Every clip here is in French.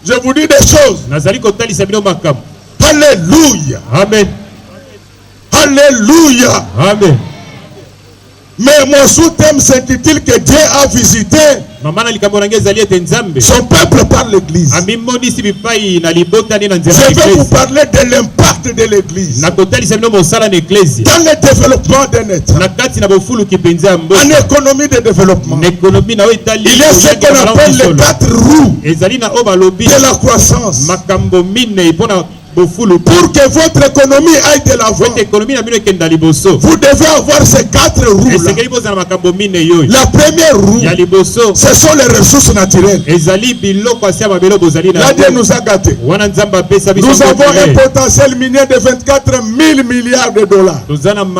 Je vous dis des choses. Alléluia. Amen. Alléluia. Amen. Mais mon sous-thème s'intitule que Dieu a visité son peuple par l'église. Je vais vous parler de l'impact de l'église dans le développement d'un État, en économie de développement. Il y a ce qu'on appelle les 4 roues de la croissance. Pour que votre économie aille de l'avant, vous devez avoir ces 4 roues-là. La première roue, ce sont les ressources naturelles. La Dieu nous a gâtés. Nous avons un potentiel minier de 24 000 milliards de dollars. Nous avons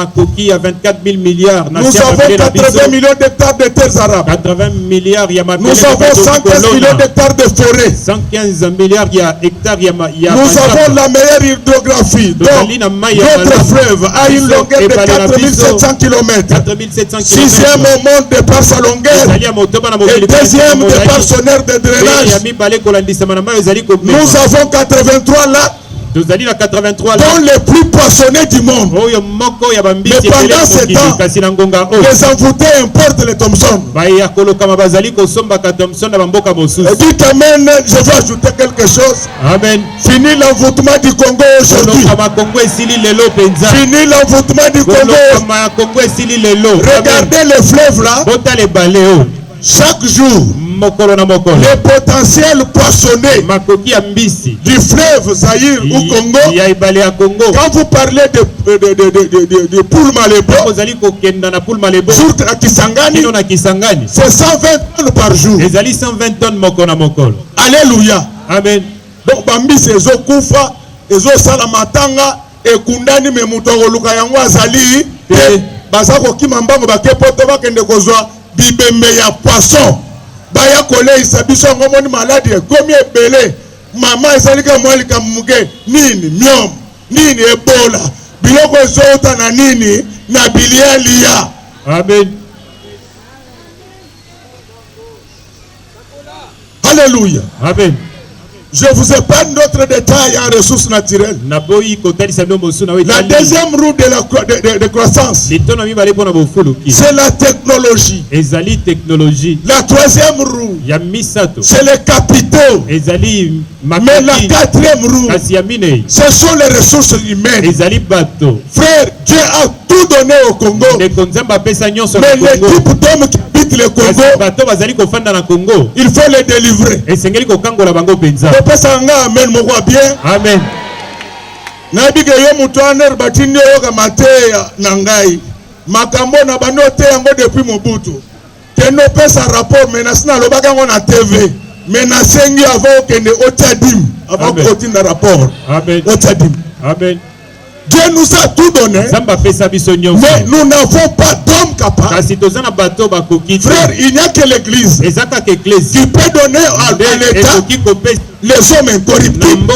80 millions d'hectares de terres arables. Nous avons 115 millions d'hectares de forêts. Nous avons la meilleure hydrographie. Donc, notre fleuve a une longueur de 4700 km. Sixième au monde de par sa longueur. Et deuxième de par son aire de drainage. Nous avons 83 lacs, dont les plus poissonnés du monde. Mais pendant ce temps, les envoûtés importent les Thomson. Dites Amen, je vais ajouter quelque chose. Amen. Fini l'envoûtement du Congo aujourd'hui. Fini l'envoûtement du Congo. Regardez les fleuves là. Chaque jour, le potentiel poissonné du fleuve Zaïre ou Congo, quand vous parlez de Poul-Malebo, sur Kisangani, c'est 120 tonnes par jour. Alléluia. Amen. Donc, Bambisi, ezo kufa, ezo salamatanga, et kundani me mutoro luka yango azali, bazako kimambango bakepoto bakende kozwa bibembe ya poisson. Baya kole isabiso ngomoni maladi komi ebele. Mama ezalika mwalika muke nini myom, nini ebola, biloko ezota na nini na bilialia. Amen. Alléluia. Amen. Je vous épargne d'autres détails en ressources naturelles. La deuxième roue de croissance, c'est la technologie. La troisième roue, c'est les capitaux. Mais la quatrième roue, ce sont les ressources humaines. Frère, Dieu a tout donné au Congo. Mais l'équipe d'hommes qui habitent le Congo, il faut les délivrer. Amen. Amen. Nabige yo mutwaner batini yo kamate nangai. Makambo na banote yango depuis Mobutu. Keno pesa rapport menasina lobaka ngo na TV. Menasengi avant kende otadim avant kotinda rapport. Amen. Otadim. Amen. Dieu nous a tout donné. Mais nous n'avons pas d'homme capable. Frère, il n'y a que l'église qui peut donner à l'État les hommes incorruptibles,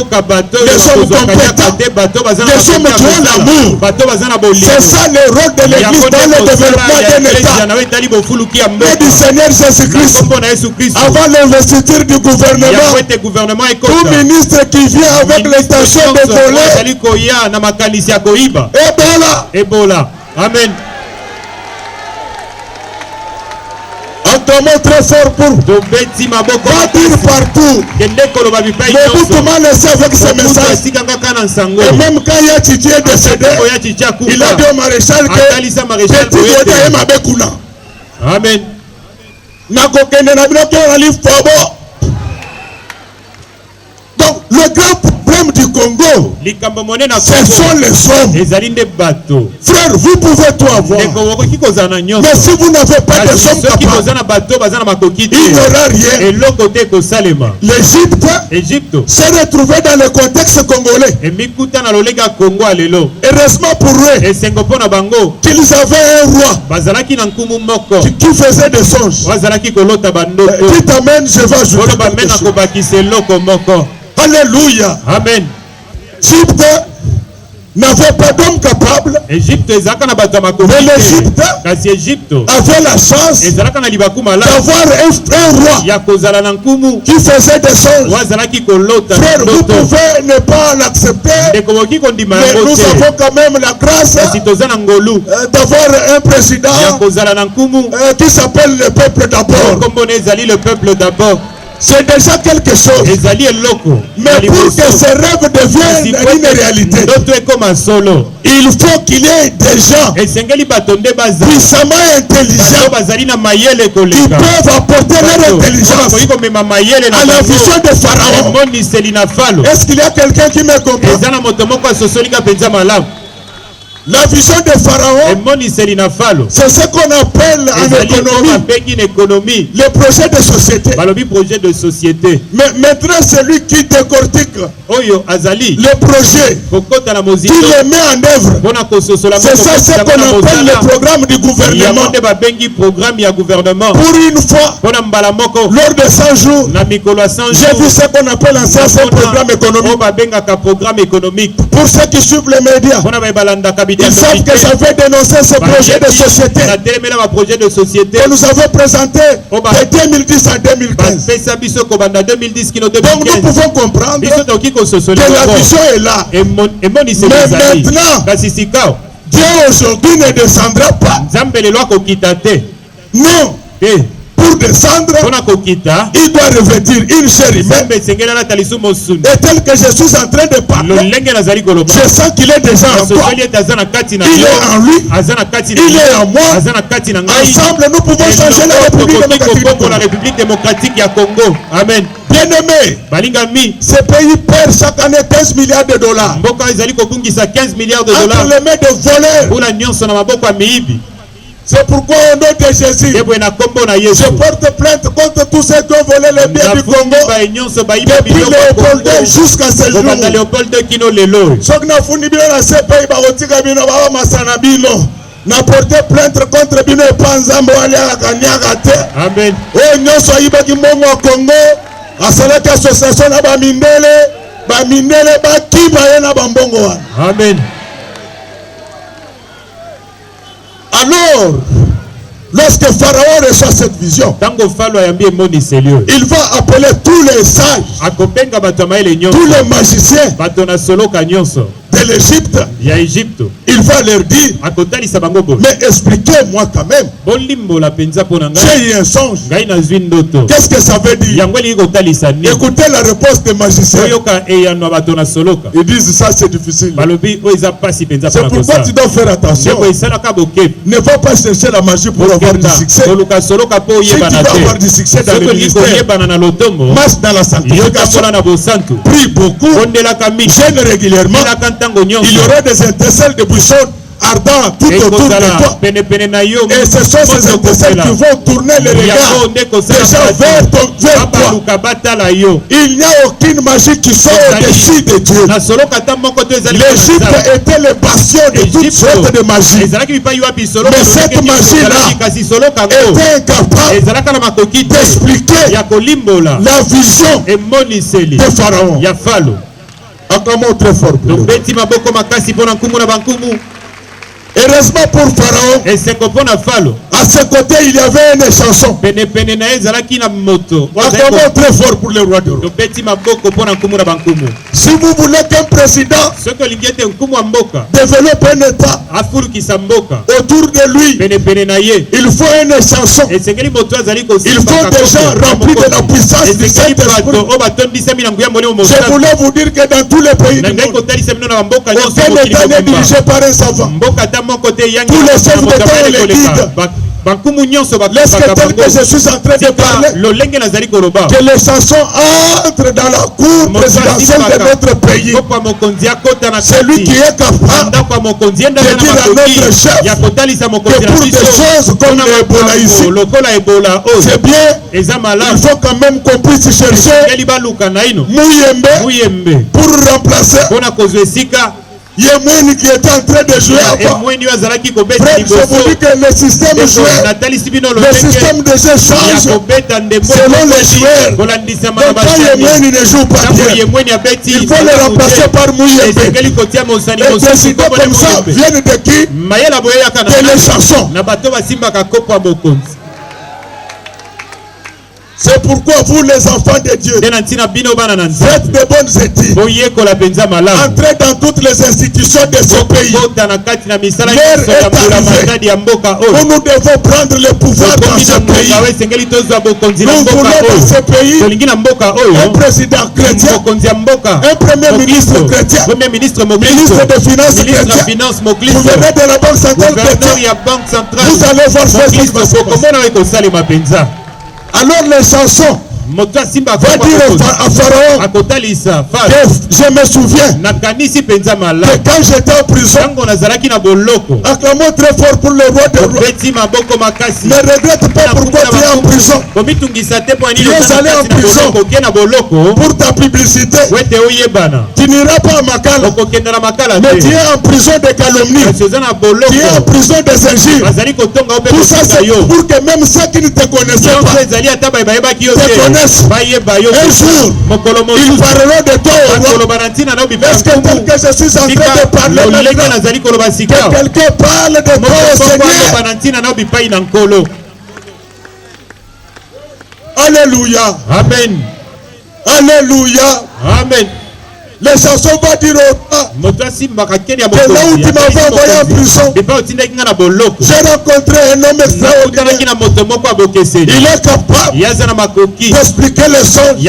les hommes compétents, les hommes qui ont l'amour. C'est ça le rôle de l'église dans le développement d'un État. Et du Seigneur Jésus-Christ, avant l'investiture du gouvernement, tout ministre qui vient avec l'intention de voler, Ebola. Amen. Un mot très fort pour va dire partout. Mobutu m'a laissé avec ce message. Et même quand Yachiti est décédé, il a dit au maréchal que Petit Goda est ma bekuna. Amen. Donc le grand problème du Congo, ce sont les hommes. Frère, vous pouvez tout avoir. Mais si vous n'avez pas de hommes capables, il n'y aura rien. L'Égypte s'est retrouvée dans le contexte congolais. Heureusement pour eux qu'ils avaient un roi qui faisait des songes. Dites Amen, je vais ajouter quelque chose. Alléluia. Amen. Égypte n'avait pas d'homme capable. Mais l'Égypte avait la chance d'avoir un roi qui faisait des songes. Frère, vous pouvez ne pas l'accepter, mais nous avons quand même la grâce d'avoir un président qui s'appelle le peuple d'abord. C'est déjà quelque chose. Mais pour que ces rêves deviennent une réalité, il faut qu'il y ait des gens puissamment intelligents qui peuvent apporter leur intelligence à la vision de Pharaon. Est-ce qu'il y a quelqu'un qui me comprend? La vision de Pharaon, c'est ce qu'on appelle en économie le projet de société. Mais maintenant, celui qui décortique le projet, qui le met en œuvre, c'est ça ce qu'on appelle le programme du gouvernement. Pour une fois, lors de 100 jours, j'ai vu ce qu'on appelle en science un programme économique. Pour ceux qui suivent les médias, ils savent que j'avais dénoncé ce projet de société que nous avons présenté de 2010 à 2015. Donc nous pouvons comprendre que la vision est là. Mais maintenant, Dieu aujourd'hui ne descendra pas. Non. Pour descendre, il doit revêtir une chair humaine. Et tel que je suis en train de parler, je sens qu'il est déjà en toi. Il est en lui. Il est en moi. Ensemble, nous pouvons changer la République démocratique du Congo. Amen. Bien-aimé, ce pays perd chaque année 15 milliards de dollars. Entre les mains de voleurs. C'est pourquoi au nom de Jésus, je porte plainte contre tous ceux qui ont volé les biens du Congo depuis Léopold II jusqu'à ce jour. Na porté plainte contre bino epanzambo aliaka kanyaka te. Amen. O nyonso ayibaki mbongo wa Congo, asalaki association na bamindele bakima ye na bambongo wana. Amen. Alors, lorsque Pharaon reçoit cette vision, il va appeler tous les sages, tous les magiciens de l'Égypte. Il va leur dire, mais expliquez-moi quand même. J'ai eu un songe. Qu'est-ce que ça veut dire? Écoutez la réponse des magiciens. Ils disent ça c'est difficile. C'est pourquoi tu dois faire attention. Ne va pas chercher la magie pour avoir du succès. Si tu veux avoir du succès dans le ministère, marche dans la sanctification, prie beaucoup, gêne régulièrement. Il y aura des étincelles de buissons ardents tout autour de toi. Et ce sont ces étincelles qui vont tourner les regards déjà vers toi. Il n'y a aucune magie qui sort au-dessus de Dieu. L'Égypte était le bastion de toutes sortes de magie. Mais cette magie-là était incapable d'expliquer la vision de Pharaon. Acclamons très fort. Heureusement pour Pharaon, à ses côtés il y avait une chanson. Acclamons très fort pour le roi de roi. Si vous voulez qu'un président développe un état autour de lui, il faut une chanson. Il faut des gens remplis de la puissance du Saint-Esprit. Je voulais vous dire que dans tous les pays du monde, aucun état n'est dirigé par un savant. Tous les chefs d'État et les guides, lorsque tel que je suis en train de parler, que les chansons entrent dans la cour présidentielle de notre pays. Celui qui est capable de dire à notre chef que pour des choses comme l'Ebola ici, c'est bien, il faut quand même qu'on puisse chercher Mouyembe pour remplacer Il y a Mouni qui était en train de jouer avant. Frère, je vous dis que le système joue. Le système de jeu change selon les joueurs. Donc quand Yemweni ne joue pas bien, il faut le remplacer par Mouyembe. Et décider comme ça viennent de qui? De les chansons. C'est pourquoi vous les enfants de Dieu faites de bonnes études. Entrez dans toutes les institutions de ce pays. Nous devons prendre le pouvoir dans ce pays. Nous voulons dans ce pays un président chrétien, un premier ministre chrétien, ministre des finances chrétien, gouverneur de la Banque centrale chrétienne. Vous allez voir ce qui va se passer. Alors les chansons va dire à Pharaon que je me souviens que quand j'étais en prison, acclamons très fort pour le roi des rois. Ne regrette pas pourquoi tu es en prison. Tu es allé en prison pour ta publicité. Tu n'iras pas à Makala, mais tu es en prison de calomnie. Tu es en prison des injures. Tout ça c'est pour que même ceux qui ne te connaissaient pas te connaissent. Un jour, ils parleront de toi au roi. Est-ce que tel que je suis en train de parler maintenant, que quelqu'un parle de toi au Seigneur? Alléluia. Amen. Alléluia. Amen. Les chansons vont dire au roi que là où tu m'avais envoyé en prison, j'ai rencontré un homme extraordinaire. Il est capable d'expliquer les songes.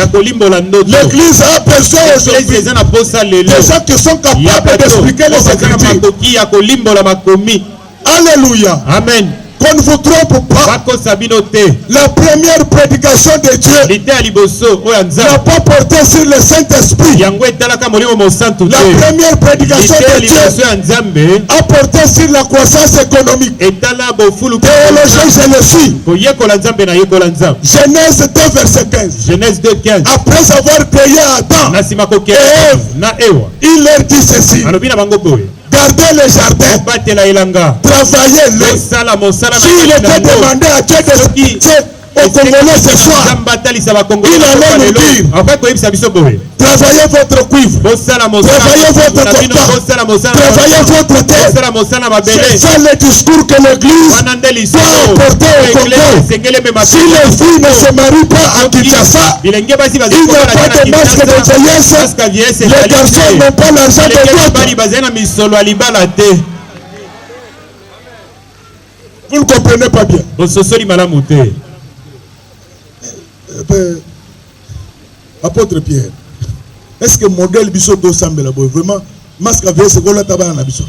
L'église a besoin aujourd'hui des gens qui sont capables d'expliquer les Écritures. Alléluia. Amen. Qu'on ne vous trompe pas. La première prédication de Dieu n'a pas porté sur le Saint-Esprit. La première prédication de Dieu a porté sur la croissance économique. Théologien, je le suis. Genèse 2, verset 15. Genèse 2, 15. Après avoir créé Adam et Ève, il leur dit ceci. Gardez le jardin, travaillez-le. S'il était demandé à Dieu de au Congolais ce soir, il allait nous dire travaillez votre cuivre, travaillez votre coltan, travaillez votre terre. C'est ça le discours que l'Église doit apporter au Congo. Si les filles ne se marient pas à Kinshasa, il n'y a pas de masque de vieillesse. Les garçons n'ont pas l'argent de d'autres. Vous ne comprenez pas bien. Apôtre Pierre, est-ce que modèle biso do sambela boy vraiment masque avec ce gola tabana na biso?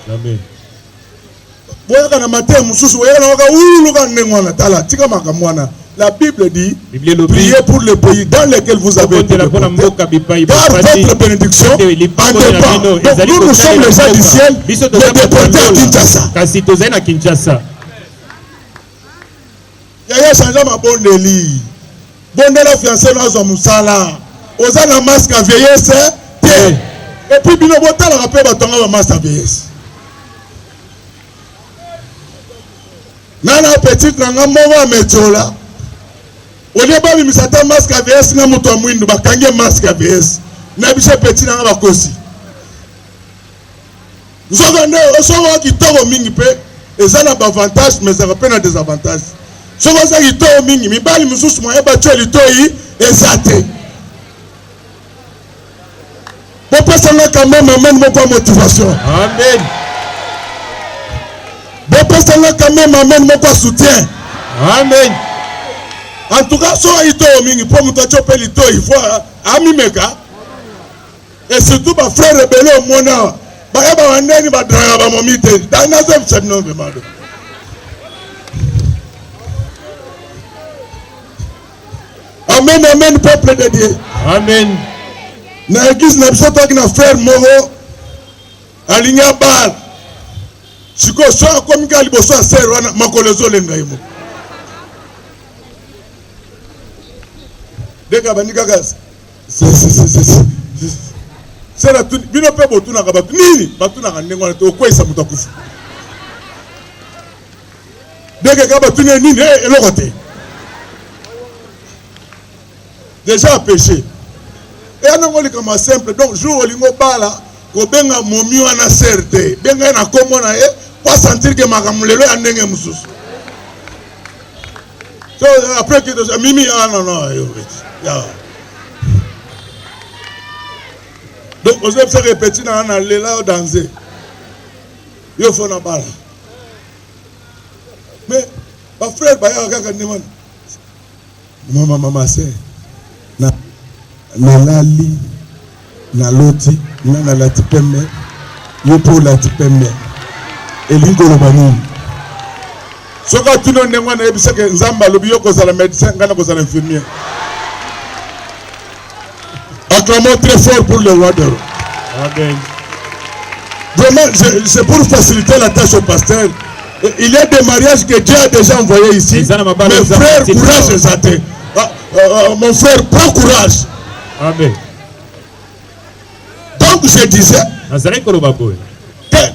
Jamais. Boya kana matin mususu boya na waka ulu ka nengwana tala tika makamwana. La Bible dit priez pour le pays dans lequel vous avez été car votre bénédiction en dépend. Donc nous sommes les gens du ciel, les déportés à Kinshasa. Yaya changé ma bonne délit. Bonne la fiancée dans un moussala. Osa na masque à vieillesse. Et puis bino bota la rappel batonga ba masque à vieillesse. Nana petite na ngamo metola. Olie ba bimisata masque à vieillesse na muto mwindu bakange masque à vieillesse. Na biche petit na ba kosi. Nzogande osowa kitoko mingi pe ezana ba avantage mais ça rappelle na désavantage. Si vous avez dit que mingi, mi bali mususu mo eba tsheli toyi ezate. Bon personne quand même amène mon motivation. Amen. Bon personne quand même amène mon soutien. Amen. En tout cas, so ito mingi pour muto tshopeli toyi faut amimeka. Et surtout ba frère rebelle au mona. Ba eba wandeni ba draga ba momite. Dana zem sedno be mado. Amen, amen, peuple de Dieu. Amen. Na église na biso toki na frère moko alinya bar. Siko so akomi ka liboso a ser wana makolezo lenga yimo. Deka banika gas. c'est la tout bino pe botuna ka batu nini batuna ka ndengwana to ko isa mutakufu deke ka batu nini elokote déjà péché et anangoli comme simple donc jour olingo bala ko benga momi wana certe benga na komona pas sentir que makamulelo ya ndenge mususu so après que mimi non yeah. Donc on se fait répéter dans la danser yo faut na bala mais ma frère ba ya kaka ndemana mama c'est na lali na loti na la tipeme yo pour la tipeme elingo lobani soka tuno ndengwa na ebisa ke nzamba lobi yo kozala médecin ngana kozala infirmier. Acclamons très fort pour le roi de roi. Amen. Vraiment c'est pour faciliter la tâche au pasteur. Il y a des mariages que Dieu a déjà envoyés ici. Mes frères, courage, mon frère, prends courage. Amen. Donc je disais,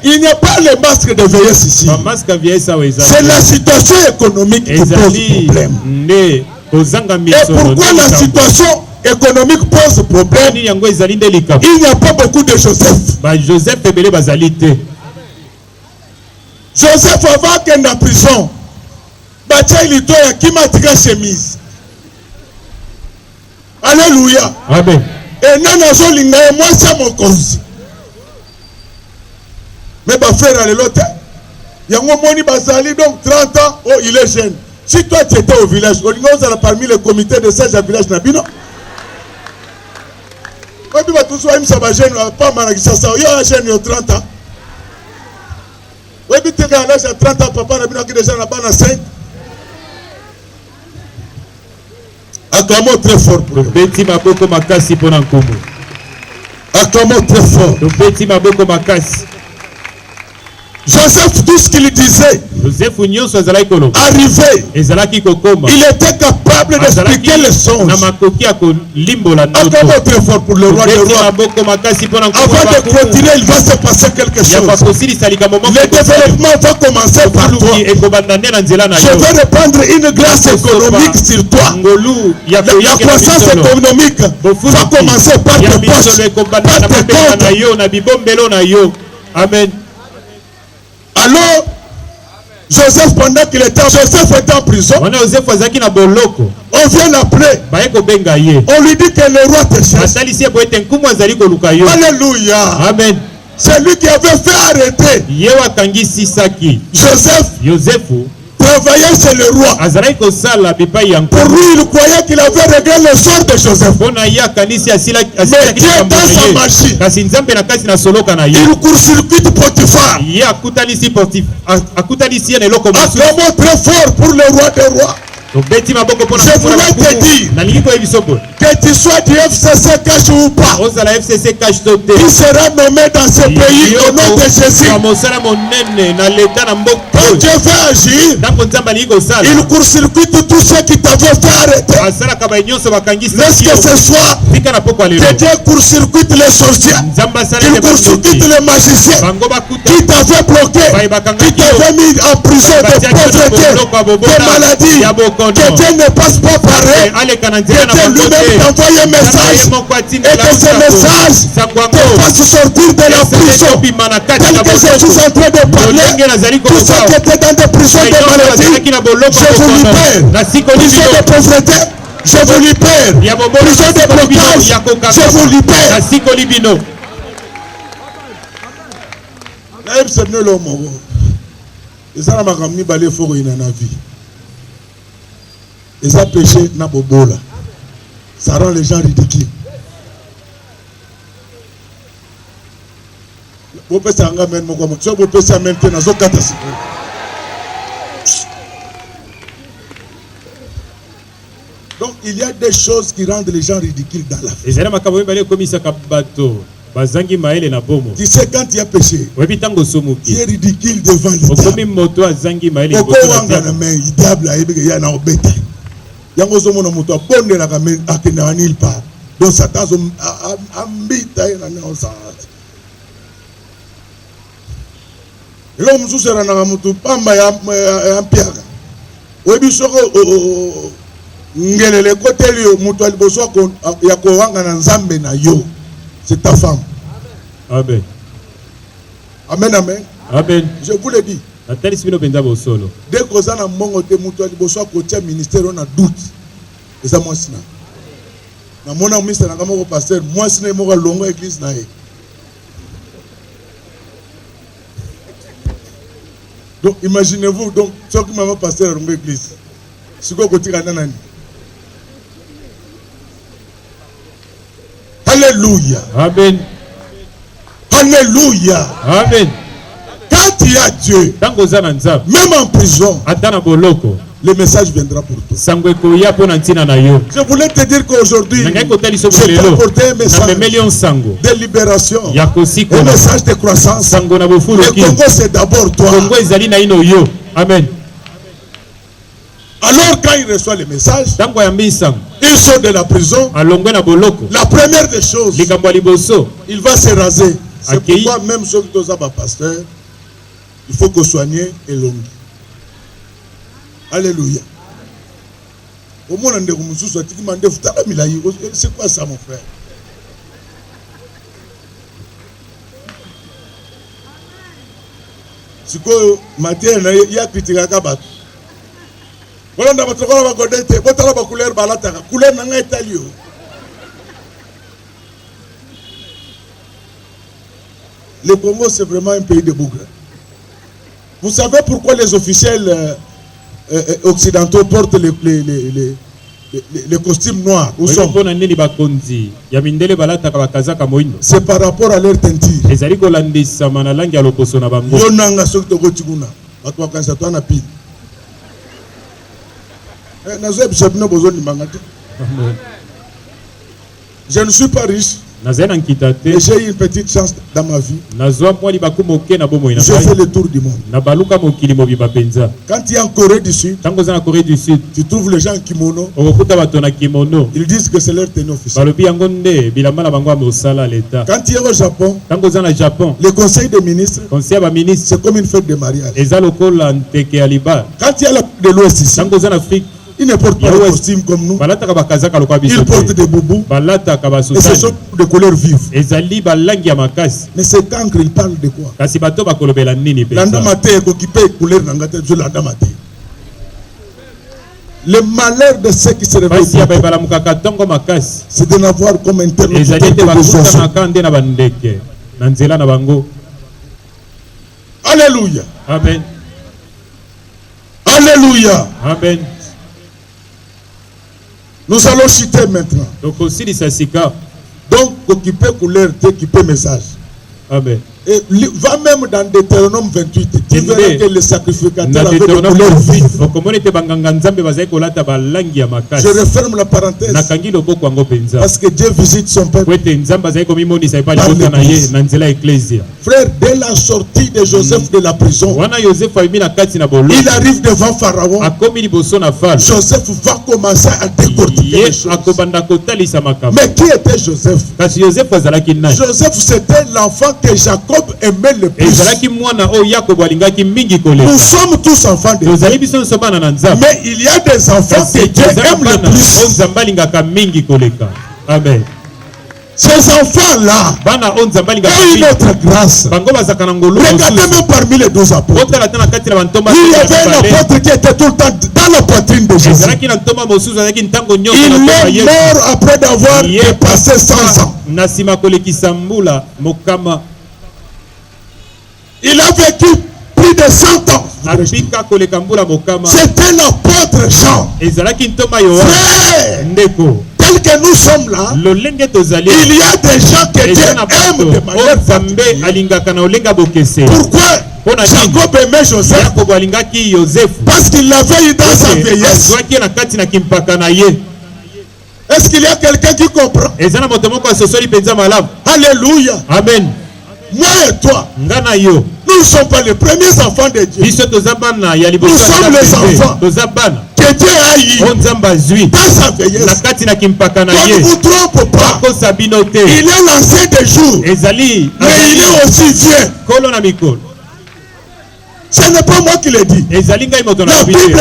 il n'y a pas le masque de vieillesse ici. C'est la situation économique qui pose problème. Et pourquoi la situation économique pose problème? Il n'y a pas beaucoup de Joseph. Joseph avant qu'il en prison, il a qui chemise. Alléluia. Amen. Et non, moi c'est mon cause. Mais ma frère, il y a un moni basali donc 30 ans, oh il est jeune. Si toi tu étais au village, on est parmi les comités de sage à village Nabino. Moi tu vas tous voir ça jeune pas mal ça il y a un jeune de 30 ans. Oui, tu es à l'âge de 30 ans, papa Nabino qui déjà n'a pas 5. Acclamons très fort pour lui. Acclamons très fort. Joseph, tout ce qu'il disait, arrivé, il était capable d'expliquer les songes. Acclamons très fort pour le roi des rois. Avant de continuer, il va se passer quelque chose. Le développement va commencer par toi. Je vais reprendre une grâce économique sur toi. La croissance économique va commencer par tes poches, par tes comptes. Amen. Alors, Joseph, pendant qu'il était en prison, on vient l'appeler. On lui dit que le roi te cherche. Alléluia. Amen. C'est lui qui avait fait arrêter Joseph. Travaillait chez le roi. Pour lui, il croyait qu'il avait réglé le sort de Joseph. Mais Dieu dans sa magie, il court-circuite Potiphar. Acclamons très fort pour le roi des rois. Je voulais te dire que tu sois du FCC cash ou pas, tu seras nommé dans ce pays au nom de Jésus. Quand Dieu veut agir, il court-circuite tous ceux qui t'avaient fait arrêter. Laisse que ce soit que Dieu court-circuite les sorciers, qu'il court-circuite les magiciens qui t'avaient bloqué, qui t'avaient mis en prison de pauvreté, de maladie. Que Dieu ne passe pas pareil. Que Dieu lui-même t'envoie un message et que ce message te fasse sortir de la prison. Tel que je suis en train de parler, tous ceux qui étaient dans des prisons de maladie, je vous libère. Prison de pauvreté, je vous libère. Prison de blocage, je vous libère. C'est venu l'homme. Et ça m'a ramené balé fort in la vie. Et ça péché n'a pas beau là. Ça rend les gens ridicules. Vous pouvez s'engager maintenant comme ça. Vous pouvez s'engager maintenant. Donc il y a des choses qui rendent les gens ridicules dans la vie. Tu sais quand tu as péché, tu es ridicule devant l'État. Yango zomo na muto abonde la kame akena nil pa Donc Satan ambita na nyosa. Elo msusera na mutu pamba ya mpiaka. Webi soko ngelele koteli mutu aliboso ya kowanga na nzambe na yo. C'est ta femme. Amen. Amen, amen. Amen. Je vous le dis. Dès que vous avez un mongo te mutu aliboso akotia ministère on a doute. Et ça moi sina. Na mona ministère na kama ko pasteur moi sina mo ko longo église na ye. Donc imaginez-vous donc ce qui m'a pasteur à l'église. C'est quoi côté cananani? Alléluia. Amen. Alléluia. Amen. Quand il y a Dieu, même en prison, le message viendra pour toi. Je voulais te dire qu'aujourd'hui, je t'ai apporté un message de libération, un message de croissance. Le Congo, c'est d'abord toi. Amen. Alors quand il reçoit le message, il sort de la prison. La première des choses, il va se raser. C'est pourquoi même ceux qui sont pasteur, il faut que soigner et longue. Alléluia. Au moins, c'est quoi ça, mon frère? C'est quoi, Mathieu, il y a critiqué à Kabat. Voilà, on a votre couleur, couleur n'a pas été. Le Congo, c'est vraiment un pays de bougres. Vous savez pourquoi les officiels occidentaux portent les costumes noirs? Où sont? C'est par rapport à leur teinture. Je ne suis pas riche. Et j'ai eu une petite chance dans ma vie. Je fais le tour du monde. Quand tu es en Corée du Sud, tu trouves les gens en kimono. Ils disent que c'est leur tenue officielle. Quand tu es au Japon, le conseil des ministres, c'est comme une fête de mariage. Quand tu es à l'Afrique de l'Ouest ici, ils ne portent pas de costume comme nous. Ils portent des boubous. Et ce sont de couleurs vives. Mais c'est quand ils parlent de quoi? Le malheur de ceux qui se réveillent, c'est de n'avoir comme interlocuteur que des oiseaux. Alléluia. Amen. Alléluia. Amen. Nous allons citer maintenant. Donc, occuper couleur, occuper message. Amen. Et va même dans Deutéronome 28. Tu verras que le sacrificateur avait des couleurs vives. Je referme la parenthèse. Parce que Dieu visite son peuple. Frère, dès la sortie de Joseph de la prison, il arrive devant Pharaon. Joseph va commencer à décortiquer les choses. Mais qui était Joseph? Joseph, c'était l'enfant que Jacob aimait le plus. Nous sommes tous enfants de Dieu. Mais il y a des enfants que Dieu aime le plus. Amen. Ces enfants-là ont une autre grâce. Regardez même parmi les 12 apôtres. Il y avait un apôtre qui était tout le temps dans la poitrine de Jésus. Il est mort après d'avoir dépassé 100 ans. Il a vécu plus de 100 ans. C'était l'apôtre Jean. Frère, tel que nous sommes là, il y a des gens que Dieu aime de manière particulière. Pourquoi Jacob aimait Joseph? Parce qu'il l'avait eu dans sa vieillesse. Est-ce qu'il y a quelqu'un qui comprend? Alléluia. Amen. Moi et toi, nous ne sommes pas les premiers enfants de Dieu. Nous sommes les enfants que Dieu a eu dans sa vieillesse. On ne vous trompe pas. Il est l'ancien des jours, mais il est aussi vieux. Ce n'est pas moi qui le dis. La Bible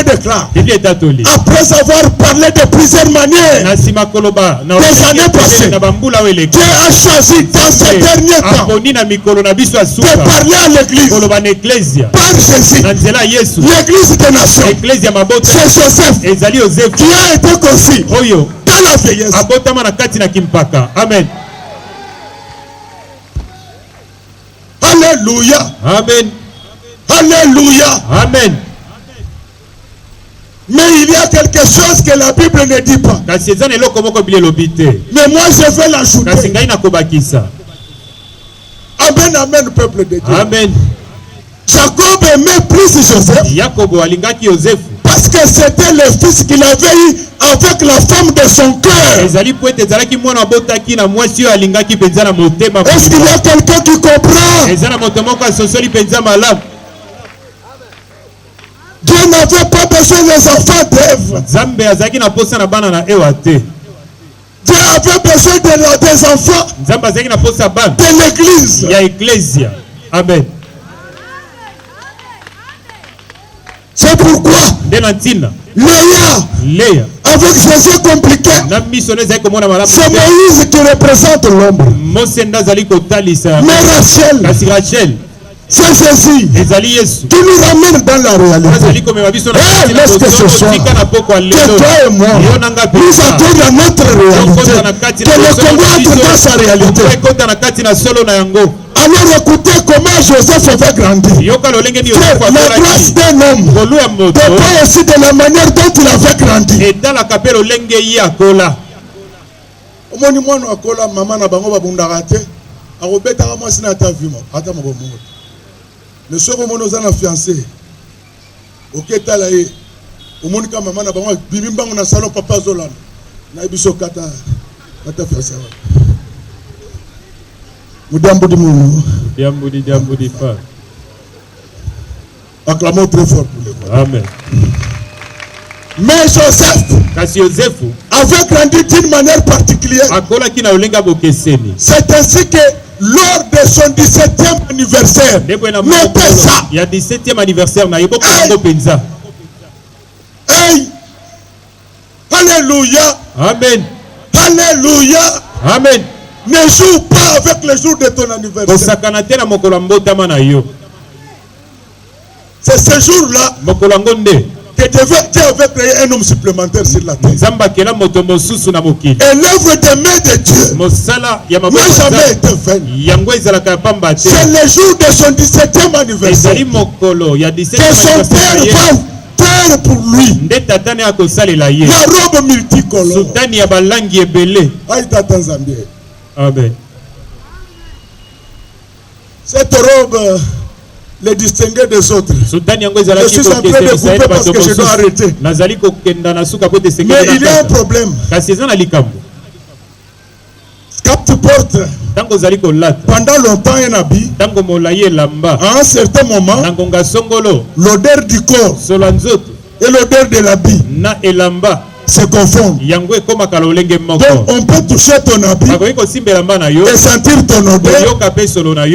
déclare, après avoir parlé de plusieurs manières des années passées, Dieu a choisi dans ces derniers temps de parler à l'église par Jésus. L'église des nations, c'est Joseph qui a été conçu dans la vieillesse. Amen. Alléluia. Amen. Alléluia. Amen. Mais il y a quelque chose que la Bible ne dit pas. Mais moi je vais l'ajouter. Amen, amen, peuple de Dieu. Amen. Jacob aimait plus Joseph. Parce que c'était le fils qu'il avait eu avec la femme de son cœur. Est-ce qu'il y a quelqu'un qui comprend? Dieu n'avait pas besoin des enfants d'Ève. Dieu avait besoin des enfants de l'église. Amen. C'est pourquoi Léa, avec José compliqué, c'est Moïse qui représente l'ombre. Mais Rachel, c'est Jésus qui nous ramène dans la réalité. Laisse que ce soit que toi et moi nous entrons dans notre réalité, que le Congo entre dans sa réalité. Alors écoutez comment Joseph avait grandi. La grâce d'un homme dépend aussi de la manière dont il avait grandi. Omoni mwana akola mama na bango babundaka te akobetaka mwasi na ata vimo ata mabomo. Le soki omoni oza na fiancé oketala ye omoni ka mama na bango bimi mbango na salon papa azolanda na biso kata fiancé. Mudambudi munu. Diambudi fa. Acclamons très fort pour les voix. Amen. Mais Joseph avait grandi d'une manière particulière. C'est ainsi que lors de son 17e anniversaire, il y a 17e anniversaire, hey! Alléluia. Amen. Alléluia. Amen. Ne joue pas avec le jour de ton anniversaire. C'est ce jour-là que Dieu avait créé un homme supplémentaire sur la terre. Et l'œuvre des mains de Dieu n'a jamais été vaine. C'est le jour de son 17e anniversaire que son père va faire pour lui la robe multicolore. Amen. Cette robe les distinguer des autres. Je suis en train de couper parce que je dois arrêter. Mais il y a un problème. Quand tu portes pendant longtemps un habit, à un certain moment, l'odeur du corps et l'odeur de l'habit se confondent. Donc on peut toucher ton habit et sentir ton odeur.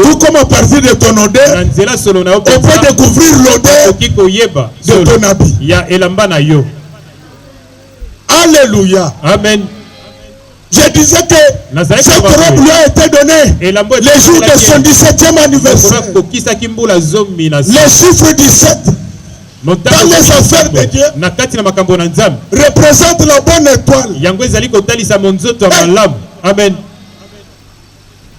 Tout comme à partir de ton odeur, on peut découvrir l'odeur de ton habit. Alléluia. Amen. Je disais que cette robe lui a été donnée le jour de son 17e anniversaire. Le chiffre 17 dans les affaires de Dieu représente la bonne étoile. Amen.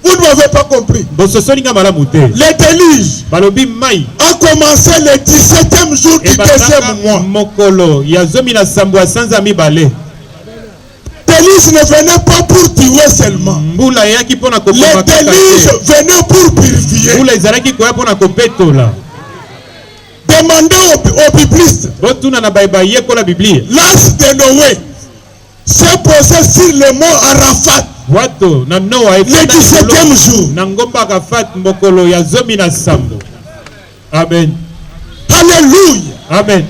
Vous ne m'avez pas compris. Le déluge a commencé le 17e jour du deuxième mois. Déluge ne venait pas pour tuer seulement. Le déluge venait pour purifier. Demandez aux biblistes. L'âge de Noé s'est posé sur le mont Arafat le 17e jour. Amen. Alléluia. Amen.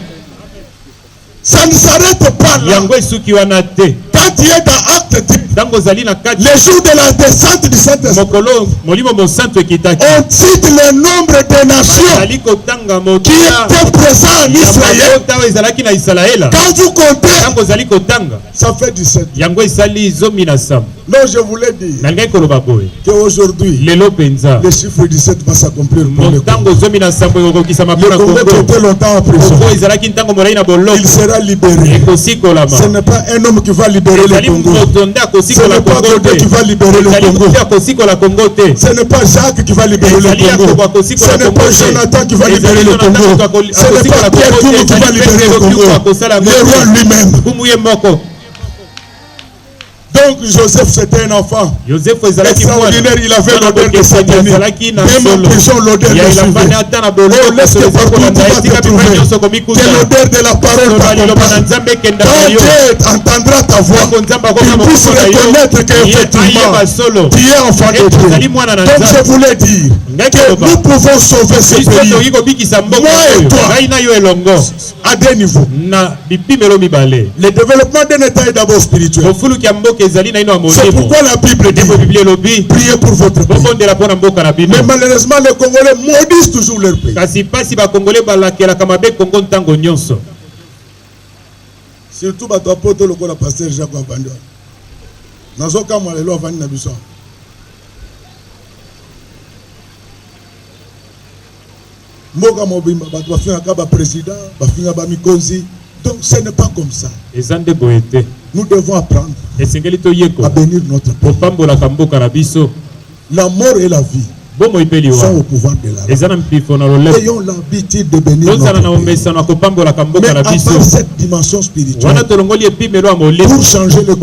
Ça ne s'arrête pas là. Yango esuki wana te. Quand tu es dans acte 10, les jours de la descente du Saint-Esprit, on cite le nombre de nations qui étaient présents en Israël. Quand vous comptez, ça fait 17. Non, je voulais dire qu'aujourd'hui, le chiffre 17 va s'accomplir pour le Congo. Le Congo était longtemps en prison. Il sera libéré. Ce n'est pas un homme qui va libérer le Congo. Ce n'est pas Godé qui va libérer le Congo. Ce n'est pas Jacques qui va libérer le Congo. Ce n'est pas Jonathan qui va libérer le Congo. Ce n'est pas Pierre Koumou qui va libérer le Congo. Le roi lui-même. Donc Joseph c'était un enfant extraordinaire, il avait l'odeur de Satané. Même en prison, l'odeur de Satané. Oh, laisse que partout tu vas te trouver. Que l'odeur de la parole t'accompagne. Quand Dieu entendra ta voix, il puisse reconnaître qu'effectivement tu es enfant de Dieu. Donc je voulais dire que nous pouvons sauver ce pays. Moi et toi, à deux niveaux. Le développement d'un État est d'abord spirituel. C'est pourquoi la Bible dit priez pour votre pays. Mais malheureusement, les Congolais maudissent toujours leur pays. Surtout le pasteur Jacques Abandon. Nazo kama lelo avani na biso. Mboka mobimba bato bafinga ka ba président, bafinga ba mikonzi. Donc ce n'est pas comme ça. Nous devons apprendre à bénir notre pays. La mort et la vie sont au pouvoir de la. Ayons l'habitude de bénir notre pays. Mais à part cette dimension spirituelle, pour changer le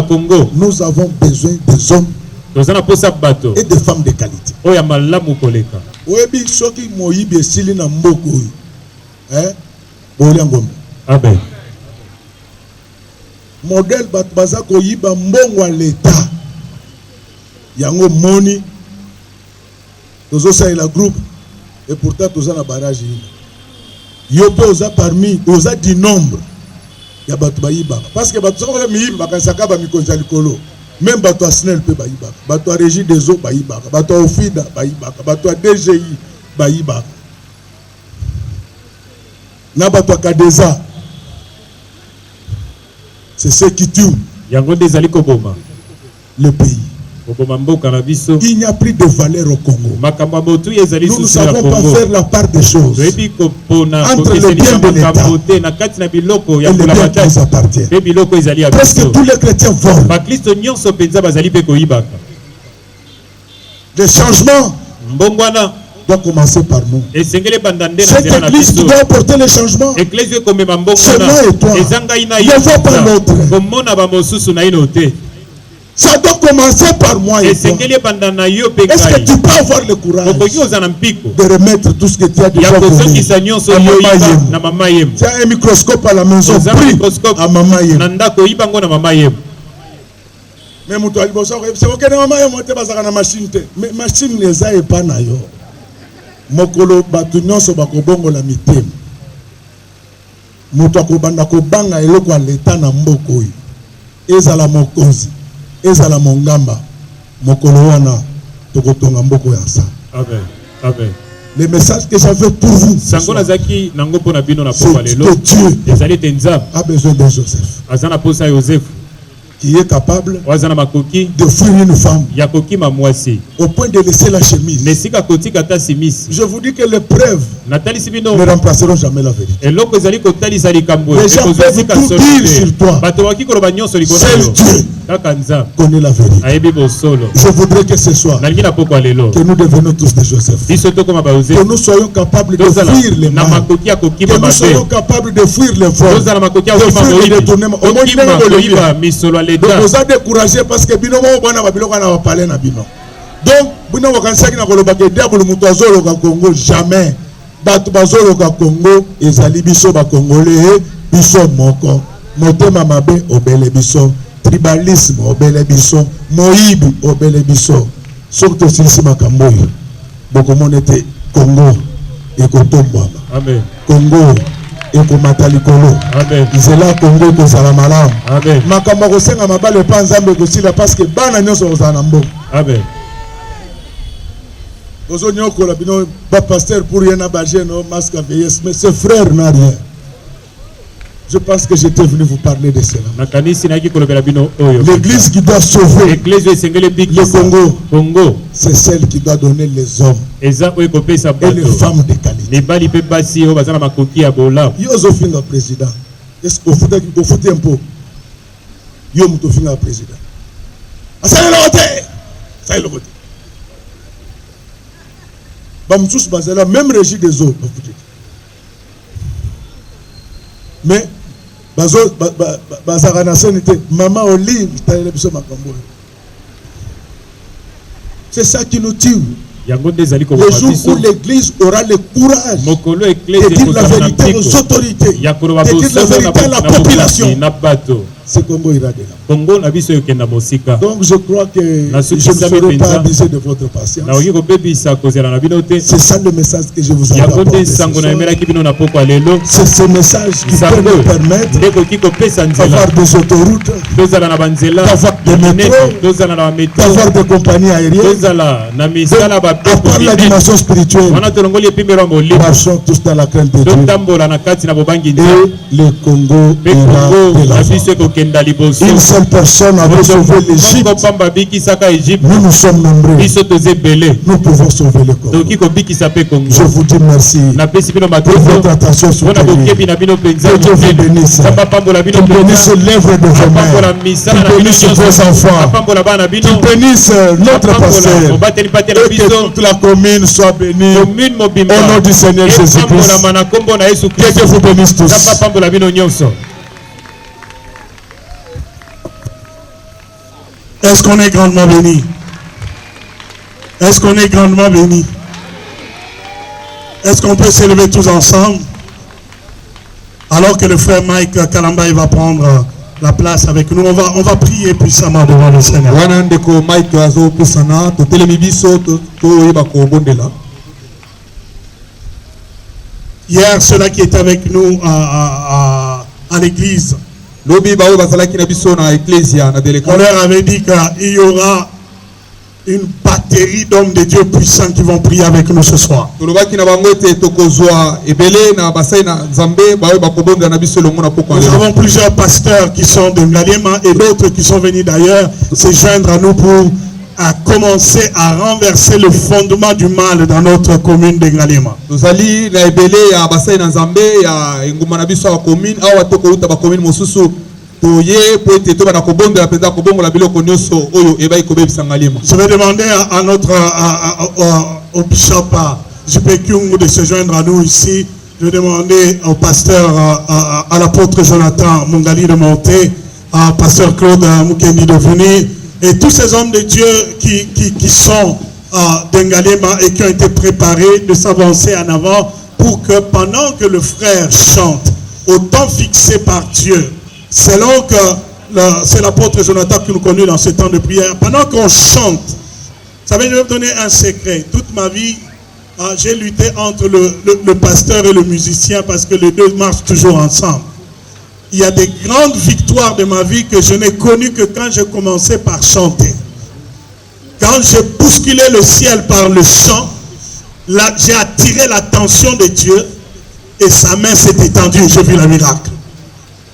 Congo, nous avons besoin des hommes et des femmes de qualité. Amen. Modèle batbaza ko yiba mbongo à l'état. Yango moni. Tozo sa la groupe et pourtant toza na barrage. Yope oza parmi, oza du nombre. Ya batu ba yiba. Parce que batu sa mi yiba kan saka ba mi konza likolo. Même batu a SNEL pe ba yiba. Batu a régie des eaux ba yiba. Batu a OFIDA ba yiba. Batu a DGI ba yiba. Na batu a Kadeza. C'est ce qui tue le pays. Il n'y a plus de valeur au Congo. Nous ne savons pas faire la part des choses entre le bien de l'État et le bien qui nous appartient. Presque tous les chrétiens volent. Les changements doit commencer par nous. Cette église qui doit apporter le changement. C'est moi et toi. Ne vois pas l'autre. Ça doit commencer par moi et toi. Est-ce que tu peux avoir le courage de remettre tout ce que tu as déjà volé à Mama Yem? Tu as un microscope à la maison, pris à Mama Yem. Mais c'est ok, Mama Yem, mais machine les a pas na yo. Mokolo batu nyonso bakobongo la mitema. Mutu akobanda kobanga eloko ya leta na mboko oyo. Ezala mokonzi, ezala mongamba. Mokolo wana tokotonga mboko ya nsa. Amen. Amen. Le message que j'avais pour vous, c'est que Dieu a besoin de Joseph. Qui est capable de fuir une femme au point de laisser la chemise. Je vous dis que les preuves ne remplaceront jamais la vérité. Les gens peuvent tout dire sur toi. Seul Dieu connaît la vérité. Je voudrais que ce soit que nous devenons tous des Joseph. Que nous soyons capables de fuir les mal. Que nous soyons capables de fuir les vols. De fuir les détournements. Donc vous êtes découragé parce que bino mo bana babilo kana va parler na bino. Donc bino wakanisa kina koloba ke diable muto azolo ka Congo jamais. Batu bazolo ka Congo ezali biso ba Congolais biso moko. Motema mabe obele biso, tribalisme obele biso, moyibi obele biso. Surtout si makamboyi. Boko monete Congo et Kotombama. Amen. Congo et comme Matalikolo. Amen. Isela Congo de Salamalam. Amen. Makambo senga mabale pa nzambe kosila parce que bana nyonso kozana mbo. Amen. Ozo nyoko la bino ba pasteur pour yena ba no masque à vieillesse mais ce frère n'a rien. Je pense que j'étais venu vous parler de cela. L'église qui doit sauver le Congo, c'est celle qui doit donner les hommes et les femmes de qualité. Yozofinga président. Est-ce que vous foutez un peu? Yozofinga président. Ça y est le vote. Ça y est le vote. Bamtous Bazela, même régie des eaux. Mais c'est ça qui nous tue. Le jour où l'église aura le courage de dire la vérité aux autorités, de dire la vérité à la population, ce Congo ira de là. Donc je crois que je ne serai pas abusé de votre patience. C'est ça le message que je vous ai apporté. C'est ce message qui peut nous permettre d'avoir des autoroutes, d'avoir des métros, d'avoir des compagnies aériennes. À part la dimension spirituelle, marchons tous dans la crainte de Dieu. Et le Congo ira de l'avant. Une seule personne avait sauvé l'Égypte. Nous nous sommes nombreux. Nous pouvons sauver le Congo. Je vous dis merci pour votre attention soutenue. Que Dieu vous bénisse. Qu'il bénisse l'œuvre de vos mains. Qu'il bénisse vos enfants. Qu'il bénisse notre pasteur. Et que toute la commune soit bénie. Au nom du Seigneur Jésus-Christ. Que Dieu vous bénisse tous. Est-ce qu'on est grandement béni? Est-ce qu'on est grandement béni? Est-ce qu'on peut s'élever tous ensemble? Alors que le frère Mike Kalamba va prendre la place avec nous, on va prier puissamment devant le Seigneur. Hier, ceux-là qui étaient avec nous à l'église, on leur avait dit qu'il y aura une batterie d'hommes de Dieu puissants qui vont prier avec nous ce soir. Nous avons plusieurs pasteurs qui sont de Ngaliema et d'autres qui sont venus d'ailleurs se joindre à nous pour commencer à renverser le fondement du mal dans notre commune de Ngaliema. Je vais demander à notre au bishop J.P. Kyung de se joindre à nous ici. Je vais demander au pasteur à l'apôtre Jonathan Mungali de monter, à pasteur Claude Mukendi de venir, et tous ces hommes de Dieu qui sont d'Ngalema et qui ont été préparés de s'avancer en avant pour que pendant que le frère chante au temps fixé par Dieu, selon que c'est l'apôtre Jonathan qui nous connaît dans ce temps de prière, pendant qu'on chante, vous savez, je vais vous donner un secret. Toute ma vie, j'ai lutté entre le pasteur et le musicien parce que les deux marchent toujours ensemble. Il y a des grandes victoires de ma vie que je n'ai connues que quand j'ai commencé par chanter. Quand j'ai bousculé le ciel par le chant, là, j'ai attiré l'attention de Dieu et sa main s'est étendue et j'ai vu le miracle.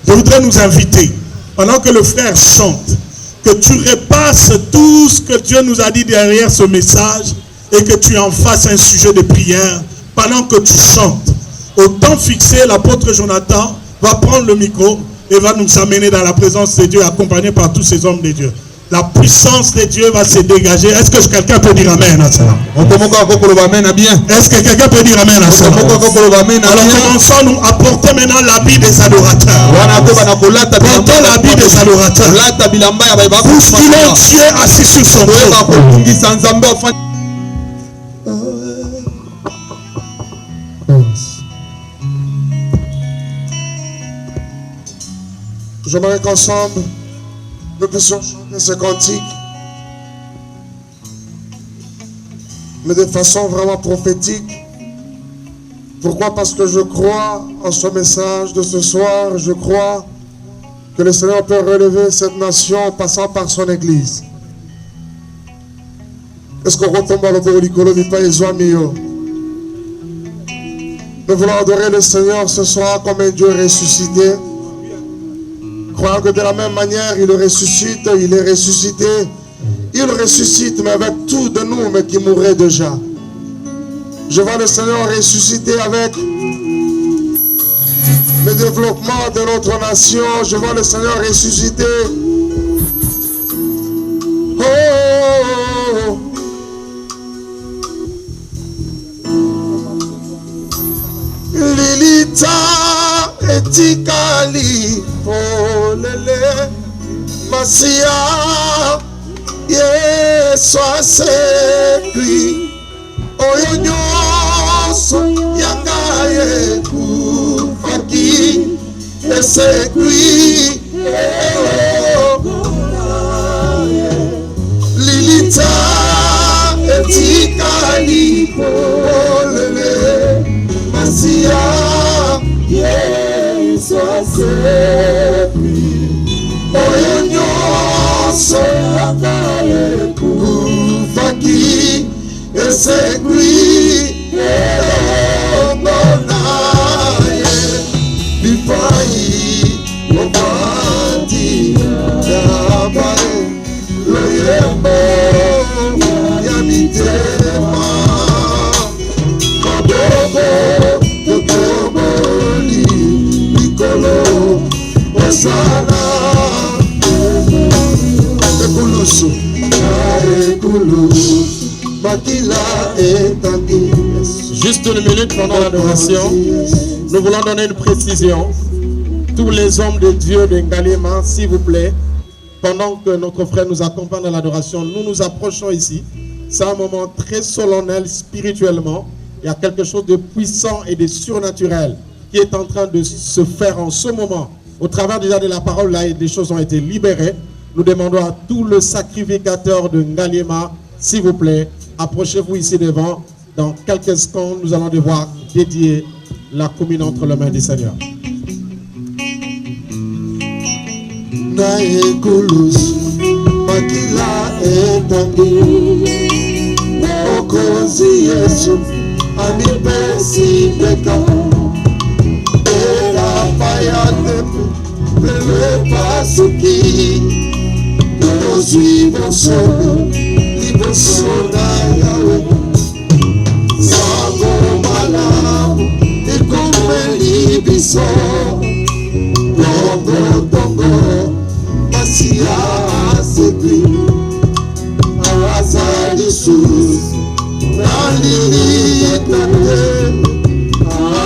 Je voudrais nous inviter, pendant que le frère chante, que tu repasses tout ce que Dieu nous a dit derrière ce message et que tu en fasses un sujet de prière pendant que tu chantes. Au temps fixé, l'apôtre Jonathan va prendre le micro et va nous amener dans la présence de Dieu, accompagné par tous ces hommes de Dieu. La puissance de Dieu va se dégager. Est-ce que quelqu'un peut dire Amen à cela? Est-ce que quelqu'un peut dire Amen à cela? Alors commençons nous à porter maintenant l'habit des adorateurs. Portons l'habit des adorateurs. Bousculons Dieu assis sur son trône. J'aimerais qu'ensemble nous puissions chanter ce cantique, mais de façon vraiment prophétique, Pourquoi? Parce que je crois en ce message de ce soir. Je crois que le Seigneur peut relever cette nation en passant par son église. Est-ce qu'on retombe à l'autoricolo du Père Mio? Nous voulons adorer le Seigneur ce soir comme un Dieu ressuscité. Croyant que de la même manière, il ressuscite, il est ressuscité. Il ressuscite, mais avec tout de nous, mais qui mourrait déjà. Je vois le Seigneur ressusciter avec le développement de notre nation. Je vois le Seigneur ressusciter. Oh, oh, oh. Lilita etikali polele masia Yesu asekwi oyo nyonso yangaye kufaki esekwi Lilita etikali polele masia Yesu asekwi oyo nyonso yangaye kufaki esekwi naye bipai obandi yabae loyembo ya mitema madogo totoboli mikolo osana ekulusu ekulusu. Juste une minute pendant l'adoration, nous voulons donner une précision. Tous les hommes de Dieu de Ngaliema, s'il vous plaît, pendant que notre frère nous accompagne dans l'adoration, nous nous approchons ici. C'est un moment très solennel spirituellement. Il y a quelque chose de puissant et de surnaturel qui est en train de se faire en ce moment. Au travers déjà de la parole, là, des choses ont été libérées. Nous demandons à tout le sacrificateur de Ngaliema, s'il vous plaît, approchez-vous ici devant. Dans quelques secondes, nous allons devoir dédier la communion entre les mains du Seigneur. Nous suivons Soda Yahweh, Sabo Malam, et comme Libiso, Tongo Tongo, Masia Segui, Arasa Dissous, Nalini Tate,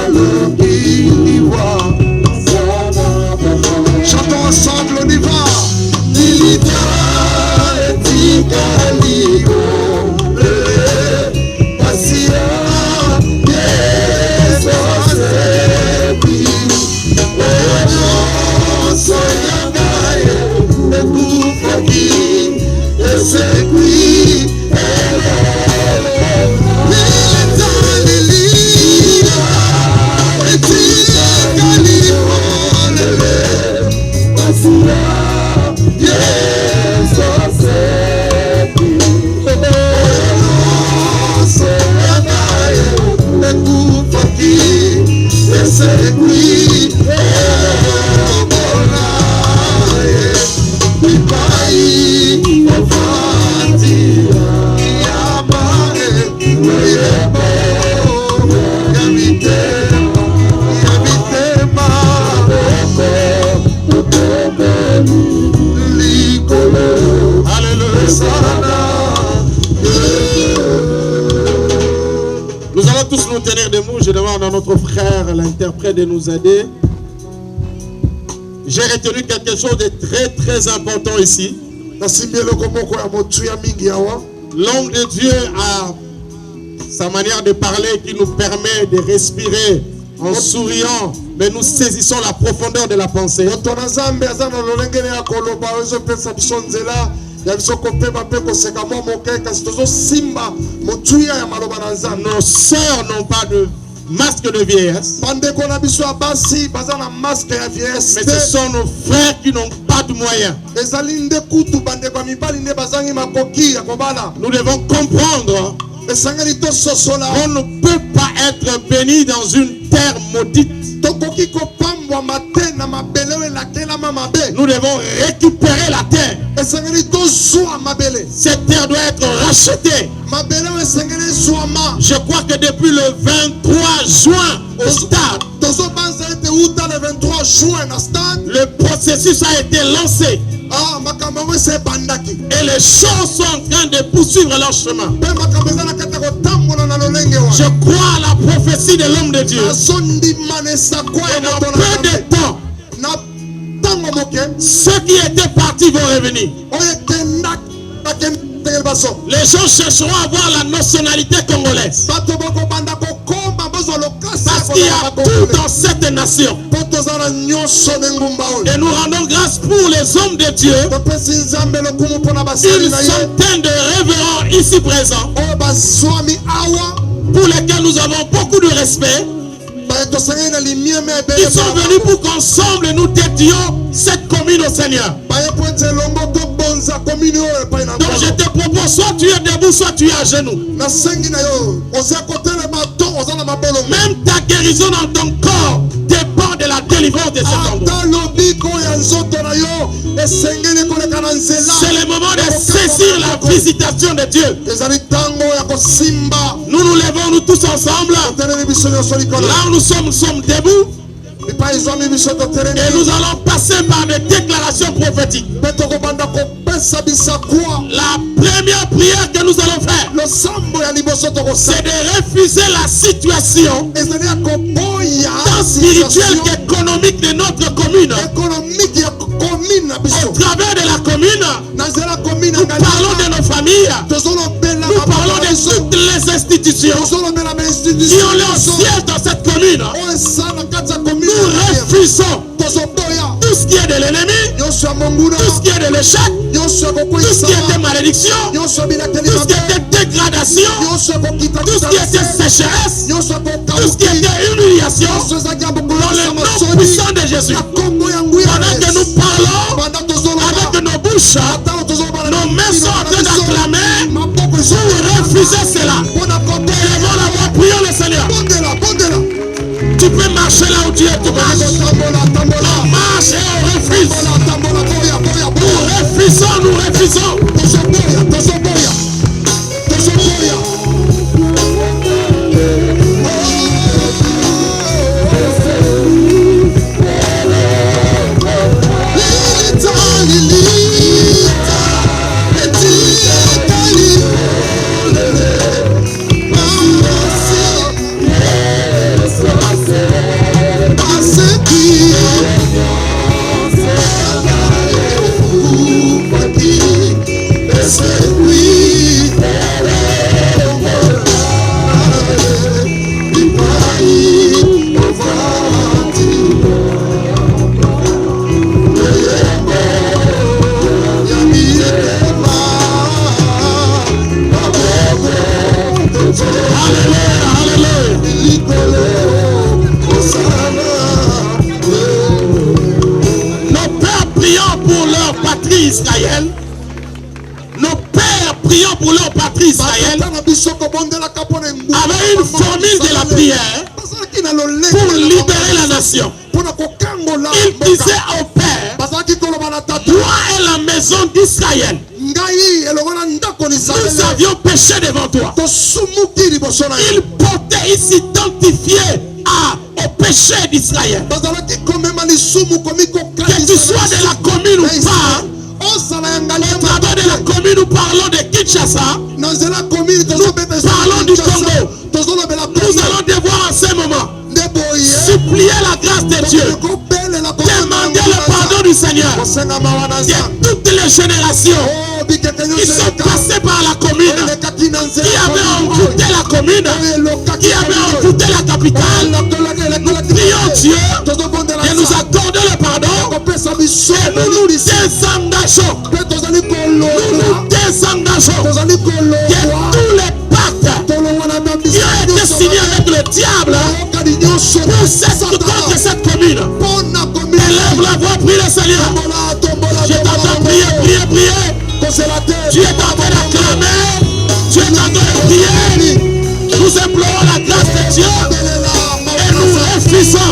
Alokiliwa, chantons ensemble, on y va, Lilita. Kaligo, Pasia, Yesu asekwi, oyo soyangaye, ekufaki, esekwi, Lilita, Lilita, etikaligo, Pasia, Yesu asekwi. Nous allons tous nous tenir debout. Je demande à notre frère, l'interprète, de nous aider. J'ai retenu quelque chose de très très important ici. L'homme de Dieu a sa manière de parler qui nous permet de respirer en souriant, mais nous saisissons la profondeur de la pensée. Nos sœurs n'ont pas de masque de vieillesse. Mais ce sont nos frères qui n'ont pas de moyens. Nous devons comprendre qu'on ne peut pas être béni dans une terre maudite. Nous devons récupérer la terre. Cette terre doit être rachetée. Je crois que depuis le 23 juin au stade, le processus a été lancé. Et les choses sont en train de poursuivre leur chemin. Je crois à la prophétie de l'homme de Dieu. Et dans peu de temps, ceux qui étaient partis vont revenir. Les gens chercheront à avoir la nationalité congolaise. Parce qu'il y a tout dans cette nation. Et nous rendons grâce pour les hommes de Dieu. Une centaine de révérends ici présents, pour lesquels nous avons beaucoup de respect. Ils sont venus pour qu'ensemble nous dédions cette commune au Seigneur. Donc je te propose, soit tu es debout, soit tu es à genoux. Même ta guérison dans ton corps dépend de la délivrance de cet endroit. C'est le moment de saisir la visitation de Dieu. Nous nous levons, nous tous ensemble. Là où nous sommes debout. Et nous allons passer par des déclarations prophétiques. La première prière que nous allons faire, c'est de refuser la situation tant spirituelle qu'économique de notre commune. Au travers de la commune, nous parlons de nos familles, nous parlons de toutes les institutions qui ont leur siège dans cette commune. Nous refusons tout ce qui est de l'ennemi, tout ce qui est de l'échec, tout ce qui est de malédiction, tout ce qui est de dégradation, tout ce qui est de sécheresse, tout ce qui est d'humiliation, dans le nom puissant de Jésus. Pendant que nous parlons avec nos bouches, nos mains sont en train d'acclamer pour refuser cela. Élevons la voix, prions le Seigneur. Tu peux marcher là où tu es, tu marches. On marche et on refuse. Nous refusons, nous refusons. Israël, nos pères priant pour leur patrie Israël, avaient une formule de la prière pour libérer la nation. Ils disaient au Père, toi et la maison d'Israël, nous avions péché devant toi. Ils portaient, ils s'identifiaient au péché d'Israël. Que tu sois de la commune ou pas, au travers de la commune, nous parlons de Kinshasa, nous parlons du Congo. Nous allons devoir en ce moment supplier la grâce de Dieu, demander le pardon du Seigneur de toutes les générations qui sont passées par la commune, qui avaient envoûté la commune, qui avaient envoûté la capitale. Nous prions Dieu de nous accorder le pardon et nous nous désengageons. Nous nous désengageons de tous les pactes qui ont été signés avec le le diable pousse contre cette commune. Élève la voix, prie le Seigneur. Je t'entends prier. Tu es en train d'acclamer. Tu es en train de prier. Nous implorons la grâce de Dieu et nous refusons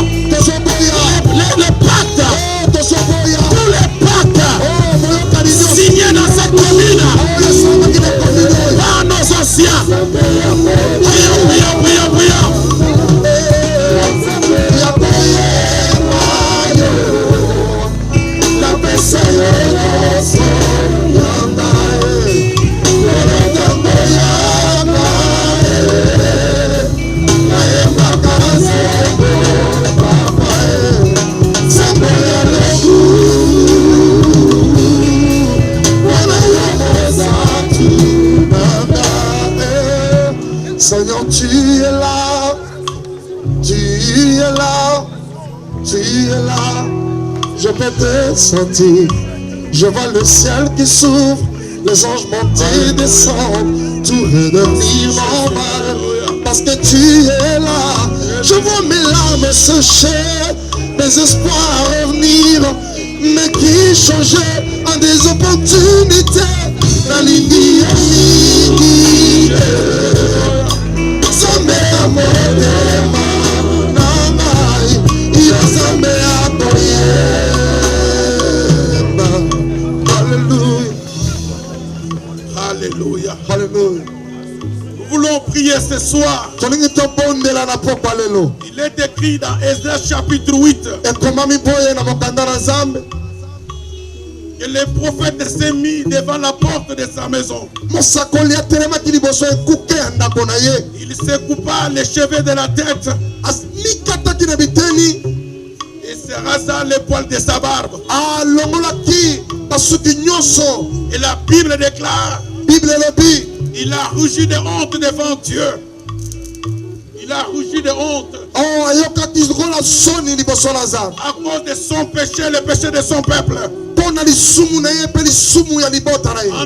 les pactes, tous les pactes signés dans cette commune par nos anciens. Prions. Seigneur, tu es là, tu es là, tu es là. Je peux te sentir, je vois le ciel qui s'ouvre, les anges montent et descendent, tout redevenir normal. Parce que tu es là, je vois mes larmes sécher, mes espoirs revenir, mais qui changeaient en des opportunités. La ligne Alléluia. Nous voulons prier ce soir. Il est écrit dans Esdras chapitre 8 que le prophète s'est mis devant la porte de sa maison. Il se coupa les cheveux de la tête et se rasa les poils de sa barbe. Et la Bible déclare, il a rougi de honte devant Dieu. Il a rougi de honte à cause de son péché, le péché de son peuple. En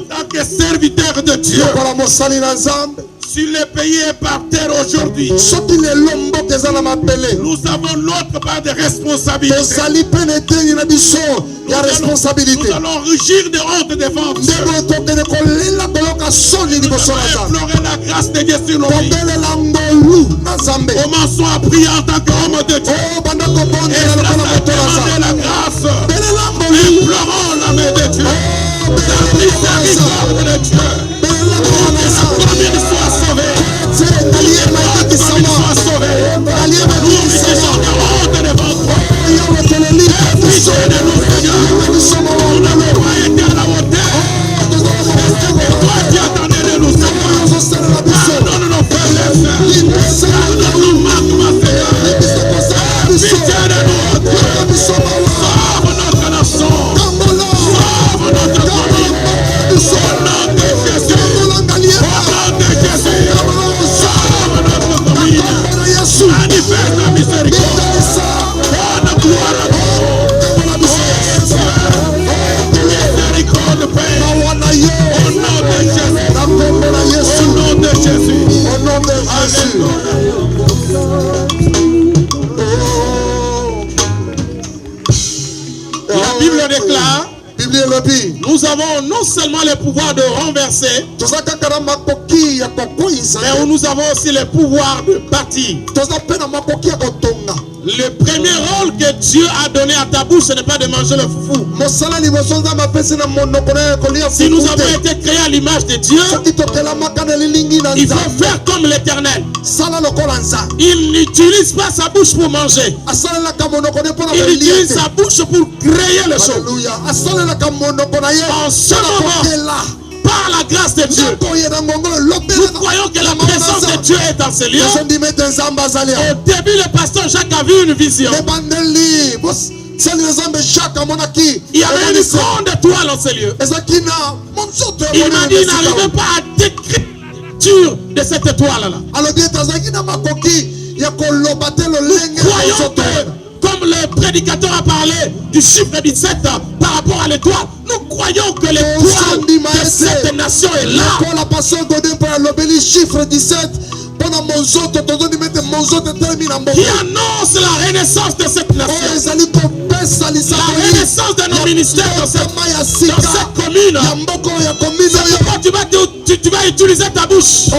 tant que serviteur de Dieu, si le pays est par terre aujourd'hui, nous avons notre part de responsabilité. Nous allons rugir de honte devant Dieu. Nous allons implorer la grâce de Dieu sur nos vies. Commençons à prier en tant qu'homme de Dieu. Et demander la grâce. Implorons la main de Dieu. La miséricorde de Dieu. Que la commune soit sauvée. Que la commune soit sauvée. Nous risquons de honte devant toi. Pitié de nous, Seigneur. Nous n'avons pas été à la hauteur. C'est toi qui attendais de nous, Seigneur. Pardonne nos faiblesses. Pardonne nos manquements, Seigneur. Pitié de nous, Dieu. Sauve notre nation. Sauve notre commune. Au nom de Jésus. Au nom de Jésus. Sauve notre commune. Manifeste la miséricorde. Donne gloire à toi. Miséricorde, Père. Au nom de Jésus. Au nom de Jésus. Au nom de Jésus. La Bible déclare, nous avons non seulement le pouvoir de renverser, mais nous avons aussi le pouvoir de bâtir. Le premier rôle que Dieu a donné à ta bouche, ce n'est pas de manger le foufou. Si nous avons été créés à l'image de Dieu, il faut faire comme l'Éternel. Il n'utilise pas sa bouche pour manger. Il utilise sa bouche pour créer les choses. En ce moment, par la grâce de Dieu, nous croyons que la présence de Dieu est dans ces lieux. Au début, le pasteur Jacques a vu une vision. Il y avait une grande étoile en ces lieux. Il m'a dit, il n'arrivait pas à décrire l'écriture de cette étoile-là. Nous croyons que, comme le prédicateur a parlé du chiffre 17 par rapport à l'étoile, nous croyons que l'étoile de cette nation est là. qui annonce la renaissance de cette nation, la renaissance de nos ministères dans cette commune. C'est pourquoi tu vas utiliser ta bouche.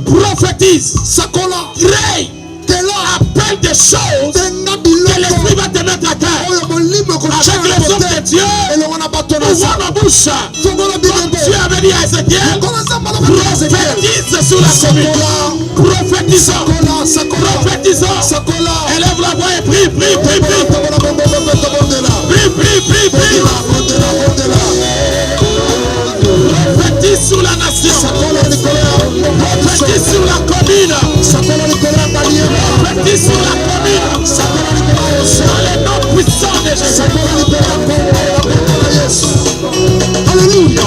Prophétise, crée, appelle des choses que l'esprit va te mettre à terre. Avec les hommes de Dieu, ouvre nos bouches. Comme Dieu avait dit à Ézéchiel, prophétise sur la commune. Prophétisons. Élève la voix et prie. Prie. Prophétise sur la nation. Prophétise sur la commune. Prophétise sur la commune. Dans les noms puissants de Jésus. Alléluia.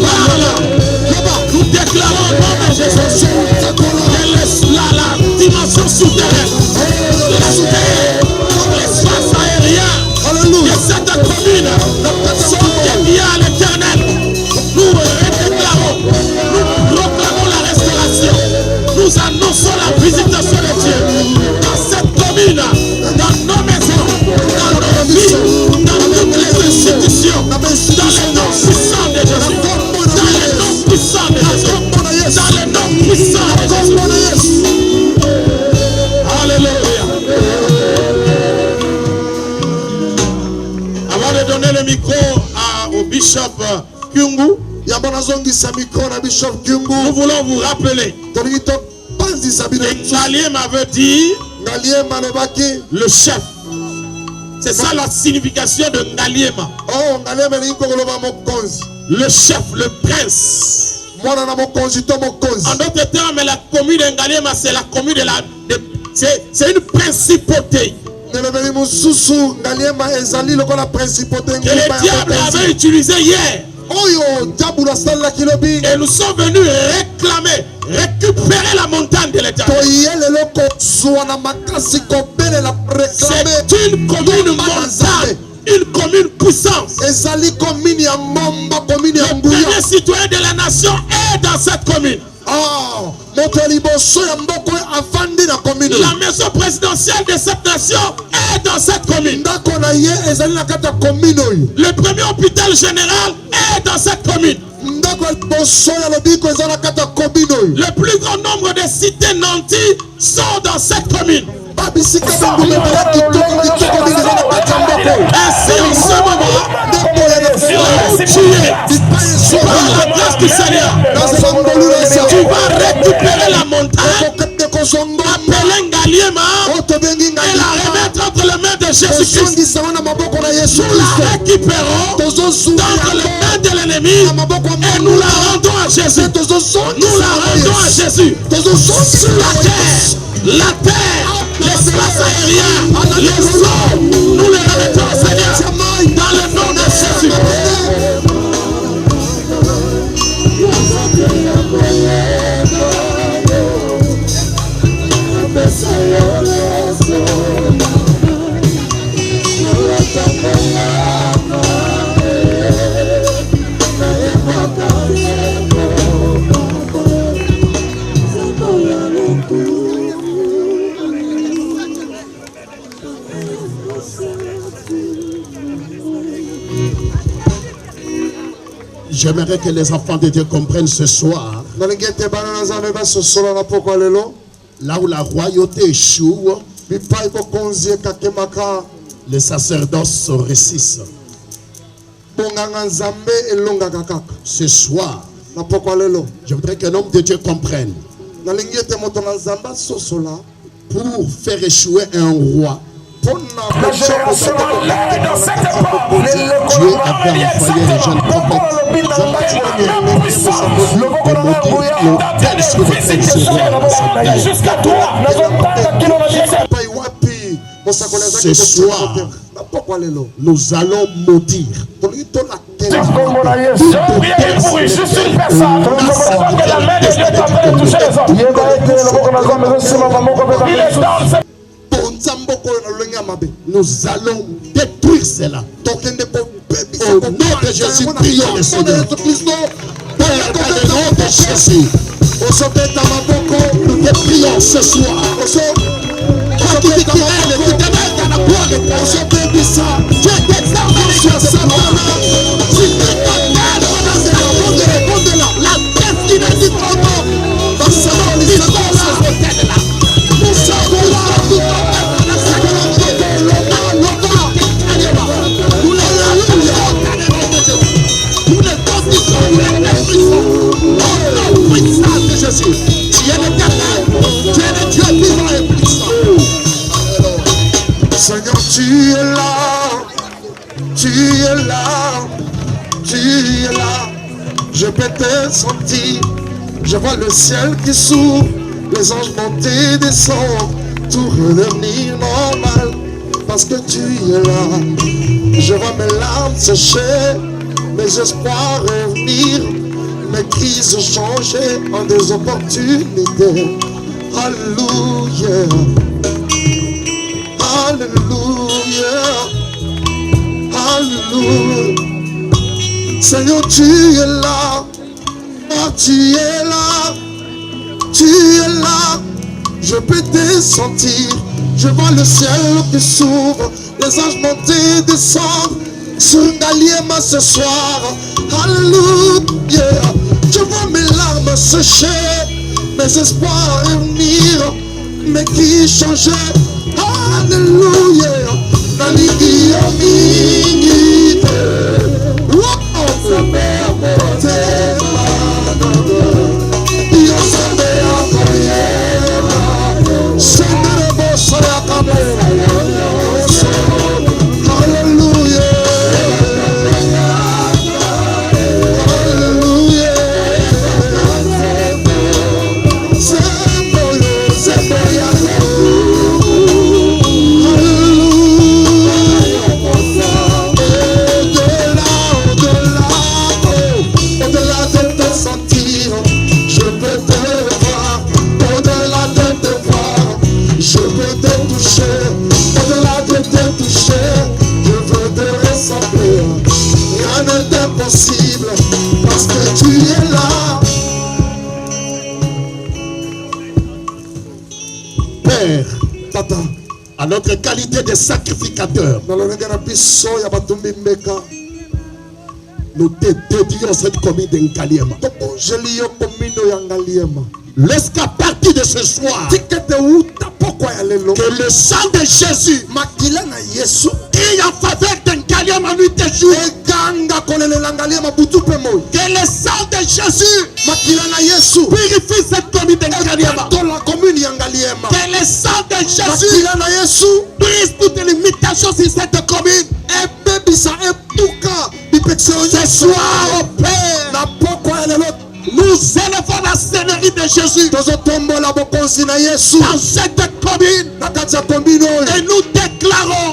Parle. Nous déclarons au nom de Jésus que la dimension souterraine, la terre, l'espace aérien de cette commune sont dédiés à l'Éternel. Nous déclarons, nous proclamons la restauration. Nous annonçons la visitation de Dieu dans cette commune, dans nos maisons, dans nos vies, dans toutes les institutions, dans les noms puissants de Jésus, dans les noms puissants de Jésus, dans les noms puissants de Jésus. Alléluia. Avant de donner le micro au bishop Kyungu, nous voulons vous rappeler que Ngaliema veut dire le chef. C'est ça la signification de Ngaliema. Le chef, le prince. En d'autres termes, la commune de Ngaliema, c'est la commune c'est une principauté que le diable avait utilisé hier. Et nous sommes venus récupérer la montagne de l'Éternel. C'est une commune montagne, une commune puissance. Le premier citoyen de la nation est dans cette commune. La maison présidentielle de cette nation est dans cette commune. Le premier hôpital général est dans cette commune. Le plus grand nombre de cités nantis sont dans cette commune. Ainsi en ce moment, par la grâce du Seigneur, tu vas récupérer la montagne, appeler Ngaliema et la remettre entre les mains de Jésus-Christ. Nous la récupérons d'entre les mains de l'ennemi et nous la rendons à Jésus. Nous la rendons à Jésus. La terre, l'espace aérien, les eaux, nous les remettons au Seigneur dans le nom de Jésus. J'aimerais que les enfants de Dieu comprennent ce soir, là où la royauté échoue, les sacerdoces se récissent. Ce soir, je voudrais qu'un homme de Dieu comprenne, pour faire échouer un roi, la génération est dans cette époque. Dieu avait envoyé les jeunes prophètes jusqu'à toi. Ce soir, nous allons maudire juste une personne. La main de Dieu est en train de toucher les hommes. Il est dans Nous allons détruire cela. Au nom de Jésus, prions le Seigneur. Père, dans le nom de Jésus, nous te prions ce soir. Toi qui dis qu'il est, qui te mets dans la gloire de Dieu. Dieu t'examine sur Satan. Si tu t'appelles, la destinée du trône, dans ce nom, ils sont ces hôtels-là. Nous sommes là, nous Jésus. Tu es l'éternel, tu es le Dieu vivant et puissant. Seigneur, tu es là, tu es là, tu es là. Je peux te sentir, je vois le ciel qui s'ouvre, les anges monter, descendre, tout redevenir normal, parce que tu es là. Je vois mes larmes sécher, mes espoirs revenir, mes crises changer en des opportunités. Alléluia, alléluia, alléluia. Seigneur, tu es là, oh, tu es là, tu es là. Je peux te sentir, je vois le ciel qui s'ouvre, les anges monter, descendre sur Ngaliema ce soir. Alléluia. Je vois mes larmes sécher, mes espoirs revenir, mes cris changer. Alléluia. Alléluia. Possible parce que tu es là. Père, Tata, à notre qualité de sacrificateur, nous te dédions cette commune de Ngaliema. Laisse-qu'à partir de ce soir, que le sang de Jésus qui en faveur de Ngaliema nuit et jour, que le sang de Jésus purifie cette commune de Ngaliema. Que le sang de Jésus brise toute limitation sur cette commune. Ce soir, au Père, nous élevons la Seigneurie de Jésus dans cette commune et nous déclarons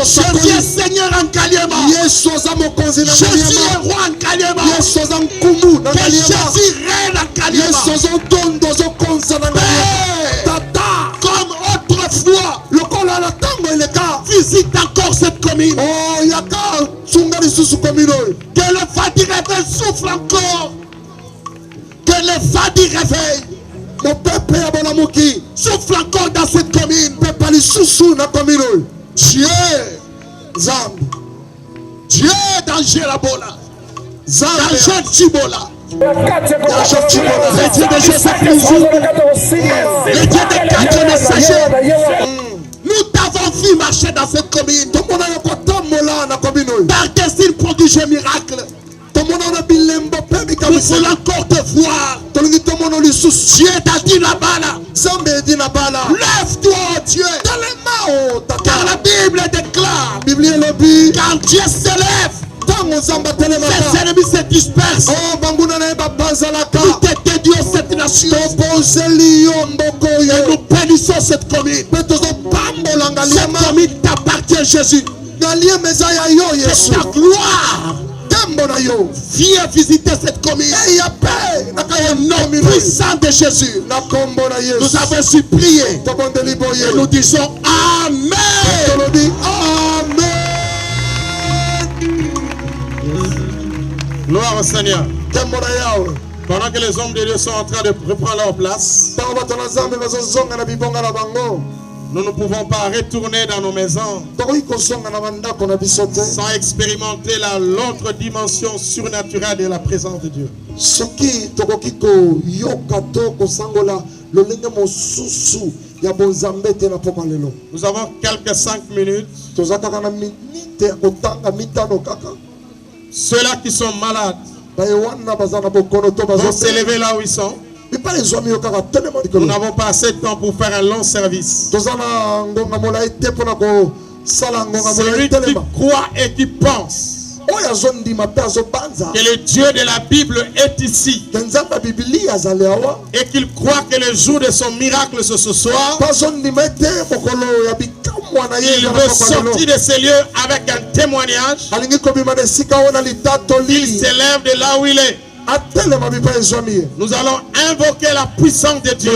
Jésus est Seigneur en Ngaliema. Jésus est roi en Ngaliema. Que Jésus règne en Ngaliema. Comme autrefois, visite encore cette commune. Que le vent du réveil souffle encore. Que le vent du réveil souffle encore dans cette commune. Dieu, Dieu dans Jérabola, dans Jétibola, le Dieu de Jésus-Christ, le Dieu des 4 messagers. Nous t'avons vu marcher dans cette commune par des signes prodiges et miracles. Nous voulons encore te voir. Dieu t'a dit là-bas. Lève-toi, Dieu. Car la Bible déclare quand Dieu se lève, ses ennemis se dispersent. Nous te dédions cette nation. Et nous bénissons cette commune. Cette commune t'appartient, Jésus. Que ta gloire Viens visiter cette commune. Au nom puissant de Jésus. Nous avons supplié. Et nous disons Amen. Gloire au Seigneur. Pendant que les hommes de Dieu sont en train de reprendre leur place, nous ne pouvons pas retourner dans nos maisons sans expérimenter l'autre dimension surnaturelle de la présence de Dieu. Nous avons quelques 5 minutes. Ceux-là qui sont malades vont s'élever là où ils sont. Nous n'avons pas assez de temps pour faire un long service. Celui qui croit et qui pense que le Dieu de la Bible est ici et qu'il croit que le jour de son miracle ce soir, il veut sortir de ces lieux avec un témoignage. Il s'élève de là où il est. Nous allons invoquer la puissance de Dieu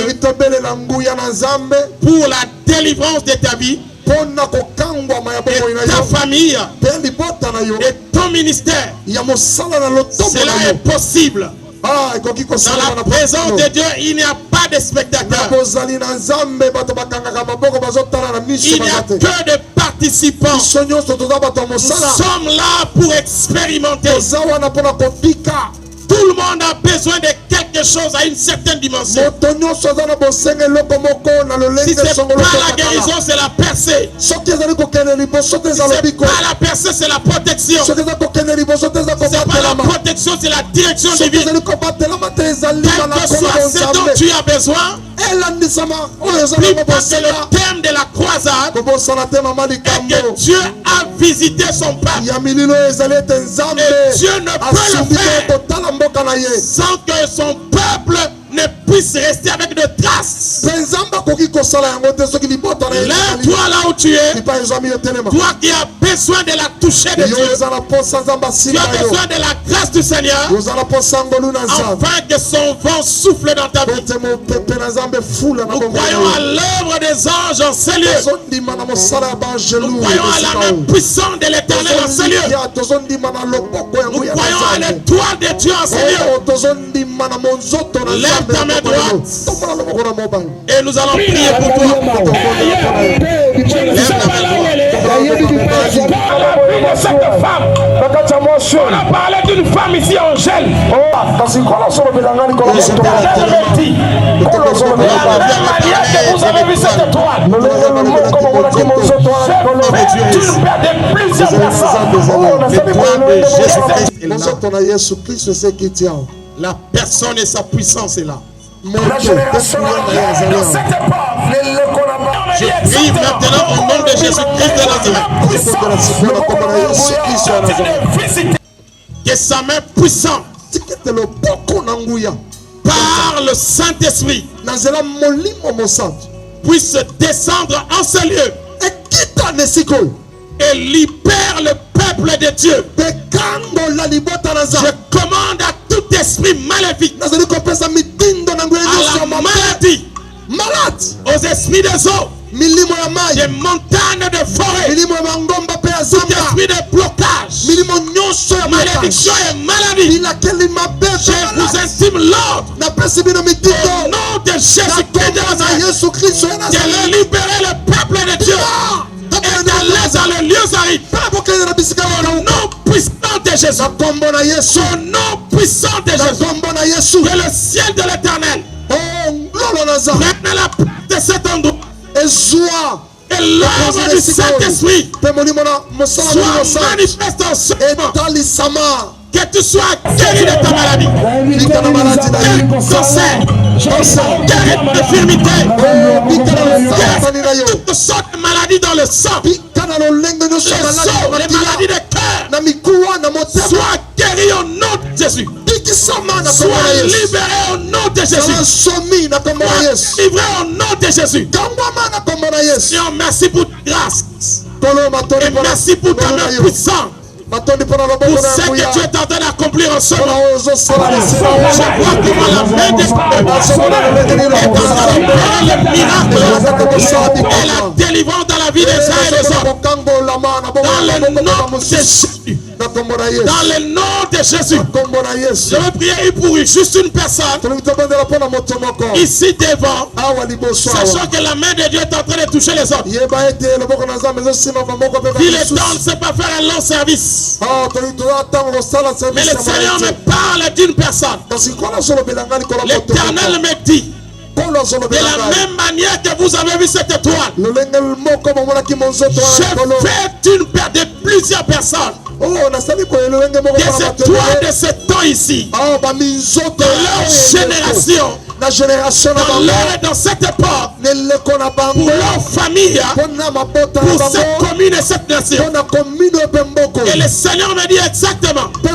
pour la délivrance de ta vie, et ta famille et ton ministère. Cela est possible. Dans la présence de Dieu, il n'y a pas de spectateurs. Il n'y a que de participants. Nous sommes là pour expérimenter. Tout le monde a besoin de quelque chose à une certaine dimension. Si ce n'est pas la guérison, c'est la percée. Si ce n'est pas la percée, c'est la protection. Si ce n'est pas la protection, c'est la direction divine. Quel que soit ce dont tu as besoin, n'oublie pas que le thème de la croisade est que Dieu a visité son peuple. Et Dieu ne peut le faire sans que son peuple ne puisse rester avec de traces. Lève-toi là où tu es. Toi qui as besoin de la toucher de Dieu. Tu as besoin de la grâce du Seigneur, afin que son vent souffle dans ta vie. Nous croyons à l'œuvre des anges en ces lieux. Nous croyons à la main puissante de l'Éternel en ces lieux. Nous croyons à l'étoile de Dieu en ces lieux. Lève ta main droite et nous allons prier pour toi. Lève ta main droite. On a parlé d'une femme ici, Angèle. Vous avez vu cette étoile. Tu nous perds de plusieurs personnes. La personne et sa puissance est là. La génération dans cette époque. Je prie maintenant au nom de Jésus-Christ de Nazareth. Que sa main puissante par le Saint-Esprit puisse descendre en ce lieu et libère le peuple de Dieu. Je commande à tout esprit maléfique, à la maladie, aux esprits des eaux, des montagnes de forêt, tout esprit de blocage, malédiction et maladie. Je vous intime l'ordre au nom de Jésus-Christ de Nazareth de libérer le peuple de Dieu et d'aller dans les lieux arides. Au nom puissant de Jésus, au nom puissant de Jésus, que le ciel de l'Éternel prenne la place de cet endroit. Et l'œuvre du Saint-Esprit soit manifeste en ce moment. Que tu sois guéri de ta maladie, cancer, guéri d'infirmité, toutes sortes de maladies dans le sang, les maladies de cœur, sois guéri au nom de Jésus. Sois libéré au nom de Jésus. Sois livré au nom de Jésus. Seigneur, merci pour ta grâce. Et merci pour ta main puissante. Pour ce que tu es en train d'accomplir en ce moment. Je vois comment la main de Dieu est en train de faire le miracle et la délivrance dans la vie des uns et des autres. Dans le nom de Jésus. Dans le nom de Jésus. Je vais prier pour juste une personne. Ici devant. Sachant que la main de Dieu est en train de toucher les autres. Il est temps de ne pas faire un long service. Mais le Seigneur me parle d'une personne. L'Éternel me dit, de la même manière que vous avez vu cette étoile, je fais de plusieurs personnes des étoiles de ce temps ici, de leur génération, dans cette époque, pour leur famille, pour cette commune et cette nation. Et le Seigneur me dit exactement que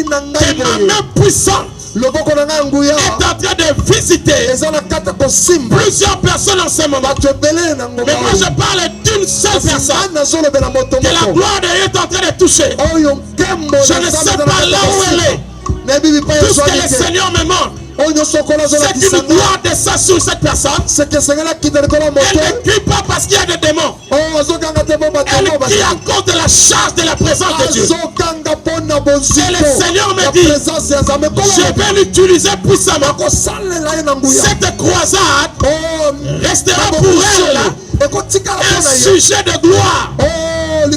ma main puissante est en train de visiter plusieurs personnes en ce moment. Mais moi je parle d'une seule personne que la gloire de Dieu est en train de toucher. Je ne sais pas là où elle est. Tout ce que le Seigneur me montre, c'est qu'une gloire descend sur cette personne. Elle ne crie pas parce qu'il y a des démons. Elle crie à cause de la charge de la présence de Dieu. Et le Seigneur me dit, je vais l'utiliser puissamment. Cette croisade restera pour elle un sujet de gloire. La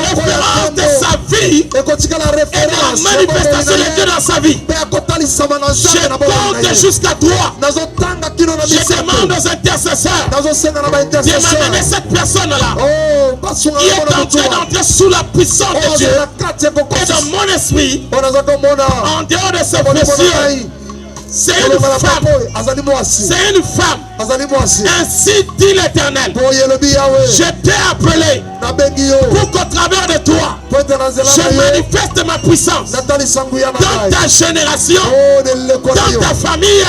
référence de sa vie et de la manifestation de Dieu dans sa vie. Je compte jusqu'à 3. Je demande aux intercesseurs de m'amener cette personne-là qui est en train d'entrer sous la puissance de Dieu. Et dans mon esprit, en dehors de ce précieux, c'est une femme. C'est une femme. Ainsi dit l'Éternel. Je t'ai appelé pour qu'au travers de toi, je manifeste ma puissance dans ta génération, dans ta famille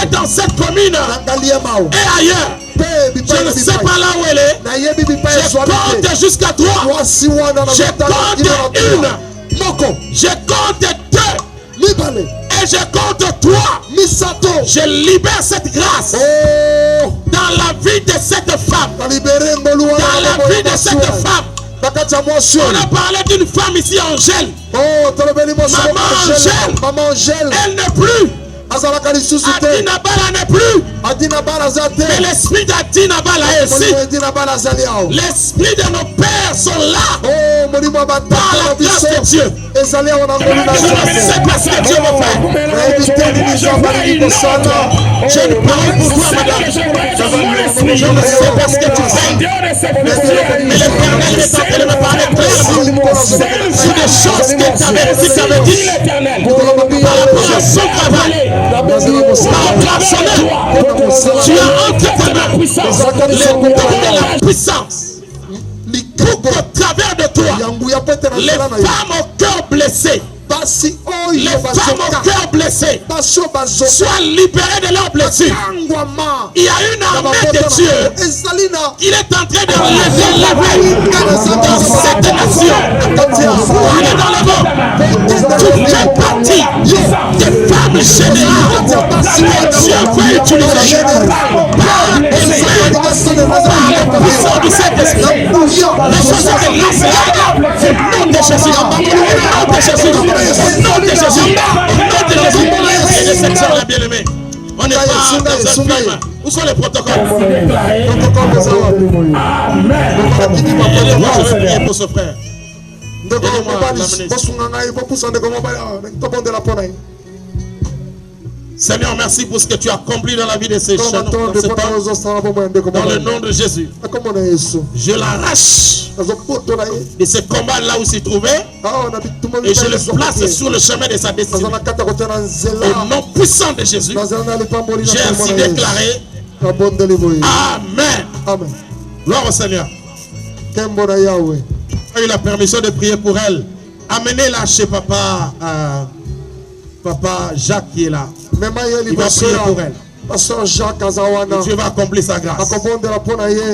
et dans cette commune et ailleurs. Je ne sais pas là où elle est. Je compte jusqu'à 3. Je compte 1. Je compte 2. Et je compte 3. Je libère cette grâce dans la vie de cette femme. Dans la vie de cette femme. On a parlé d'une femme ici, Angèle. Maman Angèle. Elle n'est plus. Adina Bala n'est plus. Mais l'esprit d'Adina Bala est ici. L'esprit de nos pères sont là. Par la grâce de Dieu. Je ne sais pas ce que Dieu va faire. Je ne parle pour toi, madame. Je ne sais pas ce que tu fais. Mais l'Éternel est en train de me parler clairement sur des choses que tu avais dit par rapport à son travail. Par rapport à son œuvre. Tu as entre tes mains le don de la puissance. Pour qu'au travers de toi, les femmes au cœur blessé, les femmes au cœur blessé soient libérées de leurs blessures. Il y a une armée de Dieu. Il est en train de lever dans cette nation. Il est dans le monde. Tu fais partie des femmes générales que Dieu veut utiliser par la puissance du Saint-Esprit. Les choses se lancent au nom de Jésus. Au nom de Jésus. Au nom de Jésus. Au nom de Jésus. Et de cette sœur, la bien-aimée. On n'est pas dans un film. Où sont les protocoles? Je vais prier pour ce frère. Seigneur, merci pour ce que tu as accompli dans la vie de ces jeunes. Dans le nom de Jésus, je l'arrache de ce combat-là où il s'est trouvé et je le place sur le chemin de sa destinée. Au nom puissant de Jésus, j'ai ainsi déclaré. Amen. Gloire au Seigneur. Tu as eu la permission de prier pour elle. Amenez-la chez papa Jacques qui est là. Il va prier pour elle. Pasteur Jacques Azawana. Dieu va accomplir sa grâce.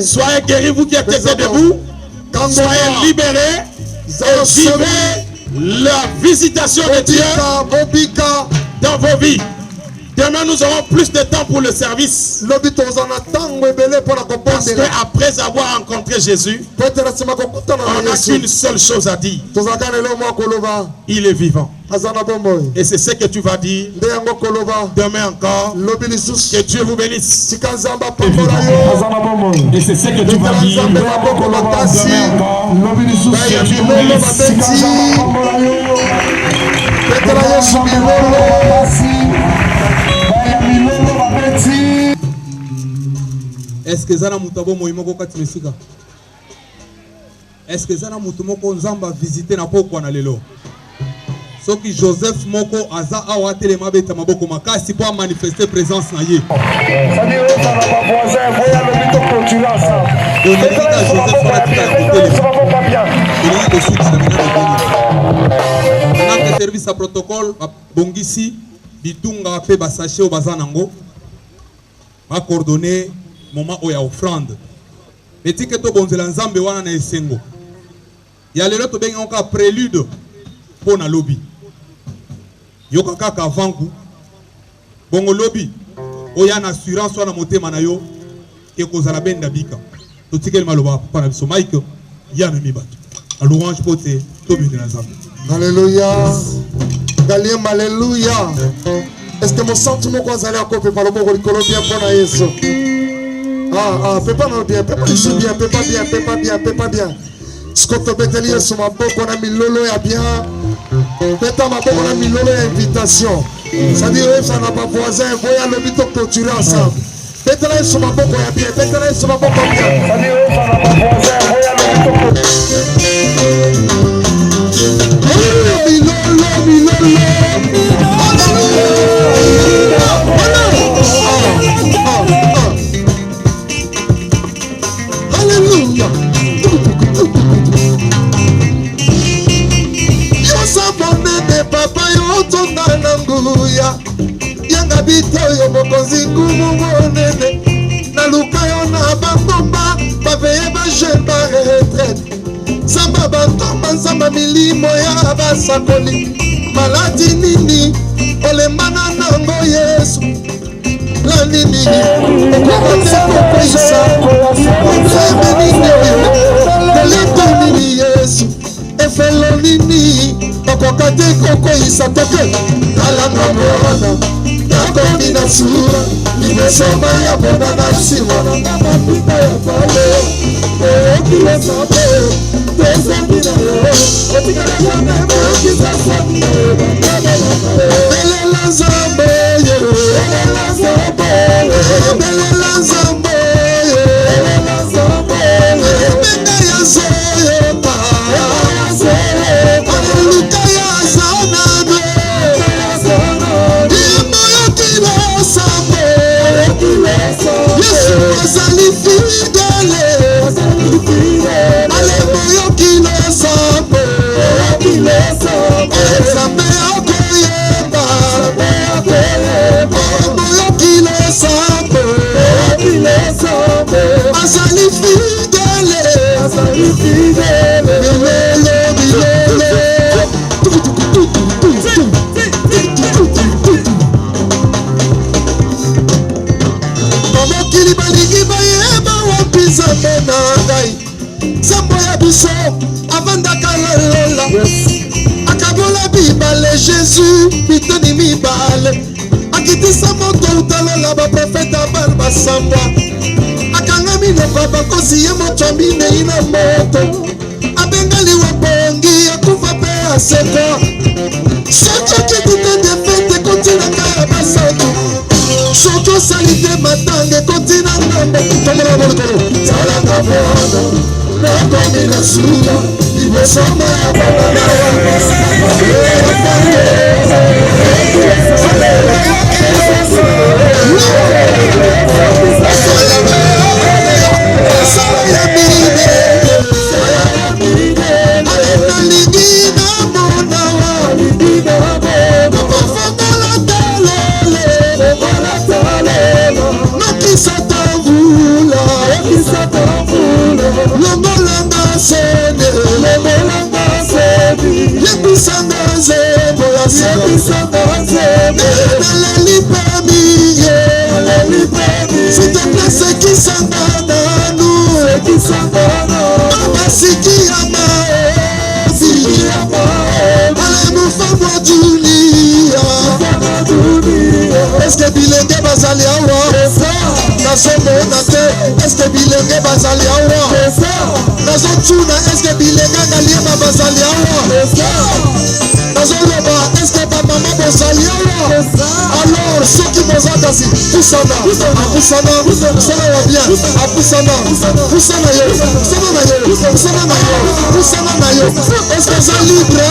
Soyez guéris, vous qui êtes debout. Soyez libérés. et vivez la visitation de Dieu dans vos vies. Demain, nous aurons plus de temps pour le service. Parce qu'après avoir rencontré Jésus, on n'a qu'une seule chose à dire. Il est vivant. Et c'est ce que tu vas dire demain encore. Que Dieu vous bénisse. Et c'est ce que tu vas dire demain encore. Que Dieu vous bénisse. Est-ce que Zana Moutabo Moïmoko Katimesika? Est-ce que Zana Moutomoko Nzamba visité na poko na lelo? Soki Joseph Moko Aza Awa Telema Beta Maboko Makasi pour manifester présence na ye. C'est-à-dire que ça n'a pas voisin, voyez le mytho culturel ça. On est là Joseph on a service à protocole Bongisi Bitunga pe basache au bazanango. Ma coordonné moment où il y a offrande. Mais si que tu bonzela nzambe wana na esengo. Il y a le lot benga onka prélude pour na lobby. Yoka kaka vangu. Bongo lobby. Oya na assurance wana motema na yo ke kozala benda bika. To tikeli maloba pa na biso Mike ya memi bato. A louange pote to bi na nzambe. Alléluia. Galiem alléluia. Est-ce que mon sentiment qu'on allait encore par le mot bien pour Yesu? Fais pas non bien, fais pas bien, fais pas bien, fais pas bien, fais pas bien. Ce qu'on te bételier sur ma boque, on a mis lolo et bien. Fais ta ma boque, on a mis lolo et invitation. Ça dit, ça n'a pas voisin, voyez le but clôturer ensemble. Bételier sur ma boque, on a bien, bételier sur ma boque, on a bien. Ça dit, ça n'a pas voisin, voyez le but Alléluia. Yo sabone de papa yo tonda nguya. Yanga bito yo mokonzi ngumu monene. Na luka yo na bambomba baveye ba jeune ba retraite. Samba bantomba samba milimo ya basakoli. Maladi nini olembana nango Yesu. La nini okomote kokoisa okreme nini kolito nini Yesu efelo nini okokate kokoisa toke alanga mwana nakomi na sura nimesoma ya bona na nsima na mapita ya pale okilosape tesembi na yo otikala jame mokisa sami belela nzambe belela nzambe belela nzambe belela nzambe bende ya zoyoka aleluka ya zanado yembo yokilo sambe Yesu azali fidele alembo yokilo sambe nzambe akoyeba alembo yokilo sambe azali fidele bilele mokili balingi bayeba wapi nzambe na ngai nzambo ya biso avandaka lalola akabola bibale Jésus bitoni mibale akitisa moto utalola baprofeta bal basambwa akanga miloba bakosi ye moto minei na moto abengali wabongi akufa mpe asekwa soki okitite defete kontinaka ya basantu soki osali te matanga ekotina ngambo tomona molokolo zalaka mwana nakomi na sura libosoma ya bana Lomolanga sene, lomolanga S'il te plaît, c'est qui s'en va dans nous, Siki Yama, allez nous faire dunia. Est-ce que Bilenge Bazali Awa? Est-ce que Bilenge Bazali Awa? Est-ce que Bilenge Galiema Bazali Awa? Est-ce que ta maman Bazali Awa? Alors, ceux qui nous ont assis, Poussana, va bien, Poussana, est-ce que c'est libre?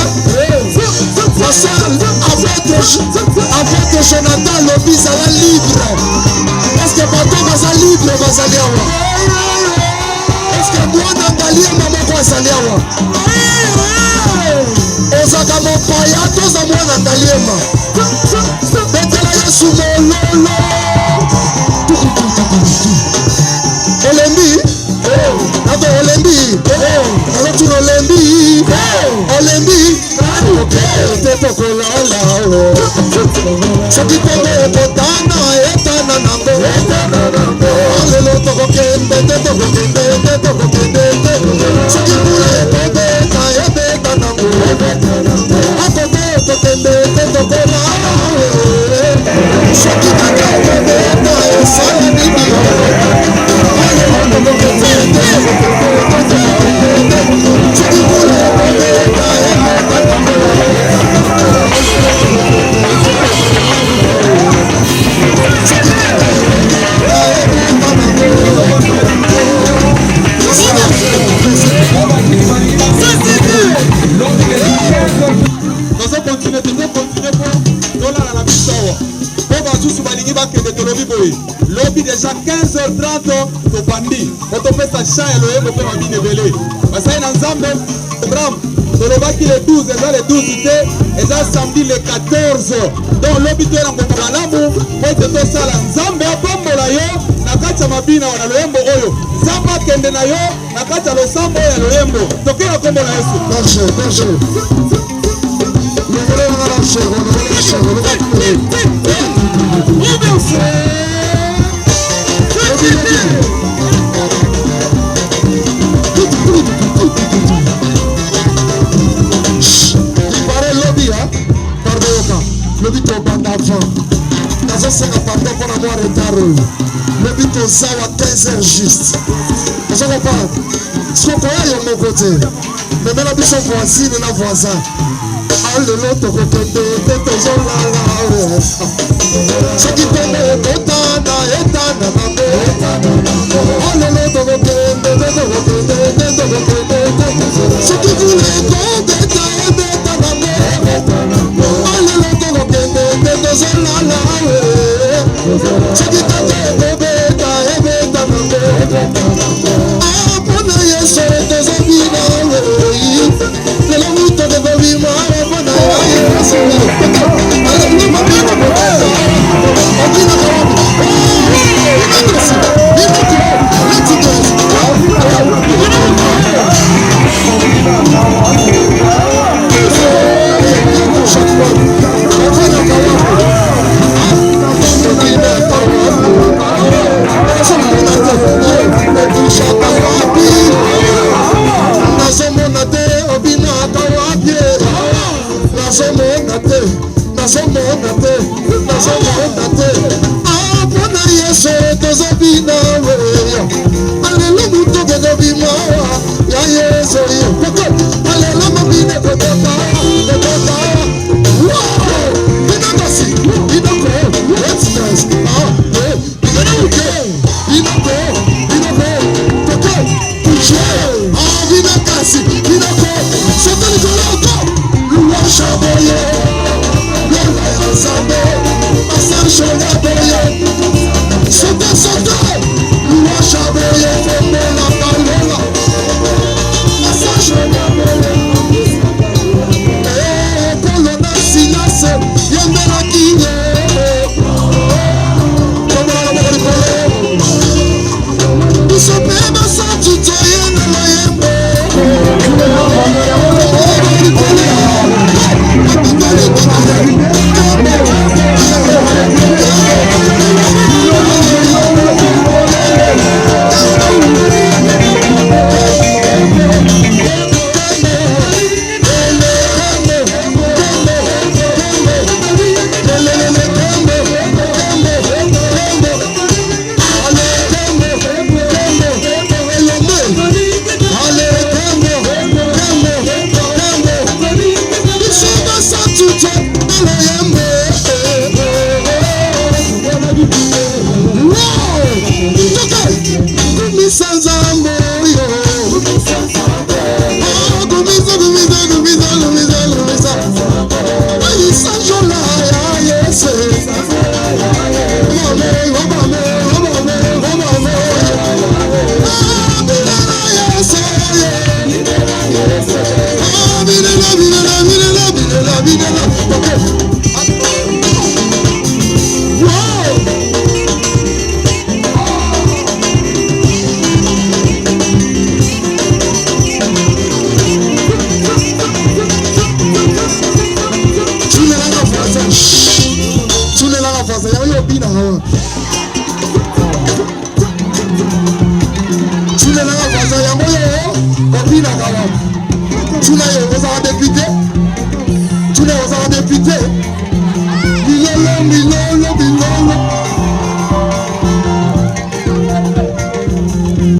Avec Jonathan Lobby, ça va libre. Est-ce que Bato va ça libre, va s'aller à est-ce que moi, Nangalia, maman, va s'aller à Osaka, mon paya, tous à moi, Nangalia, Betela, sous mon lolo. Olembi, Nato Olembi, Nato Olembi, Olembi, Teto Kolala, Soki Pone Potana, Etana Nambo, Alelo Toko Kende, Toko Kende, Toko Kende, Soki Pone Potana, Etana Nambo, Akote Toko Kende, Toko Kolala, Soki Pone Potana, Etana Lobby déjà 15h30 au bandi. Quand on fait sa chat et le on fait ma mine belé. Parce qu'il y a un ensemble programme. Dans le bac il est 12, et ça les 12 idées, et ça samedi les 14. Donc lobby tu es dans le malamu, pour te faire ça l'ensemble et après la yo, nakacha mabina wana loembo oyo. Zamba kende na yo, nakacha lo sambo ya loembo. Tokera kombo la Yesu. Berger. Le volet on a lâché, Lobby to banda avant. Dans un second pardon pour avoir retard. Lobby to zawa 15h juste. Vous comprenez? Ce qu'on a de mon côté. Mais maintenant, ils sont voisins et nos voisins. Allez, l'autre côté, t'es toujours là. Ce qui peut me totana, etana, allez, l'autre côté, ce qui voulait qu'on Let's Tu n'es pas député.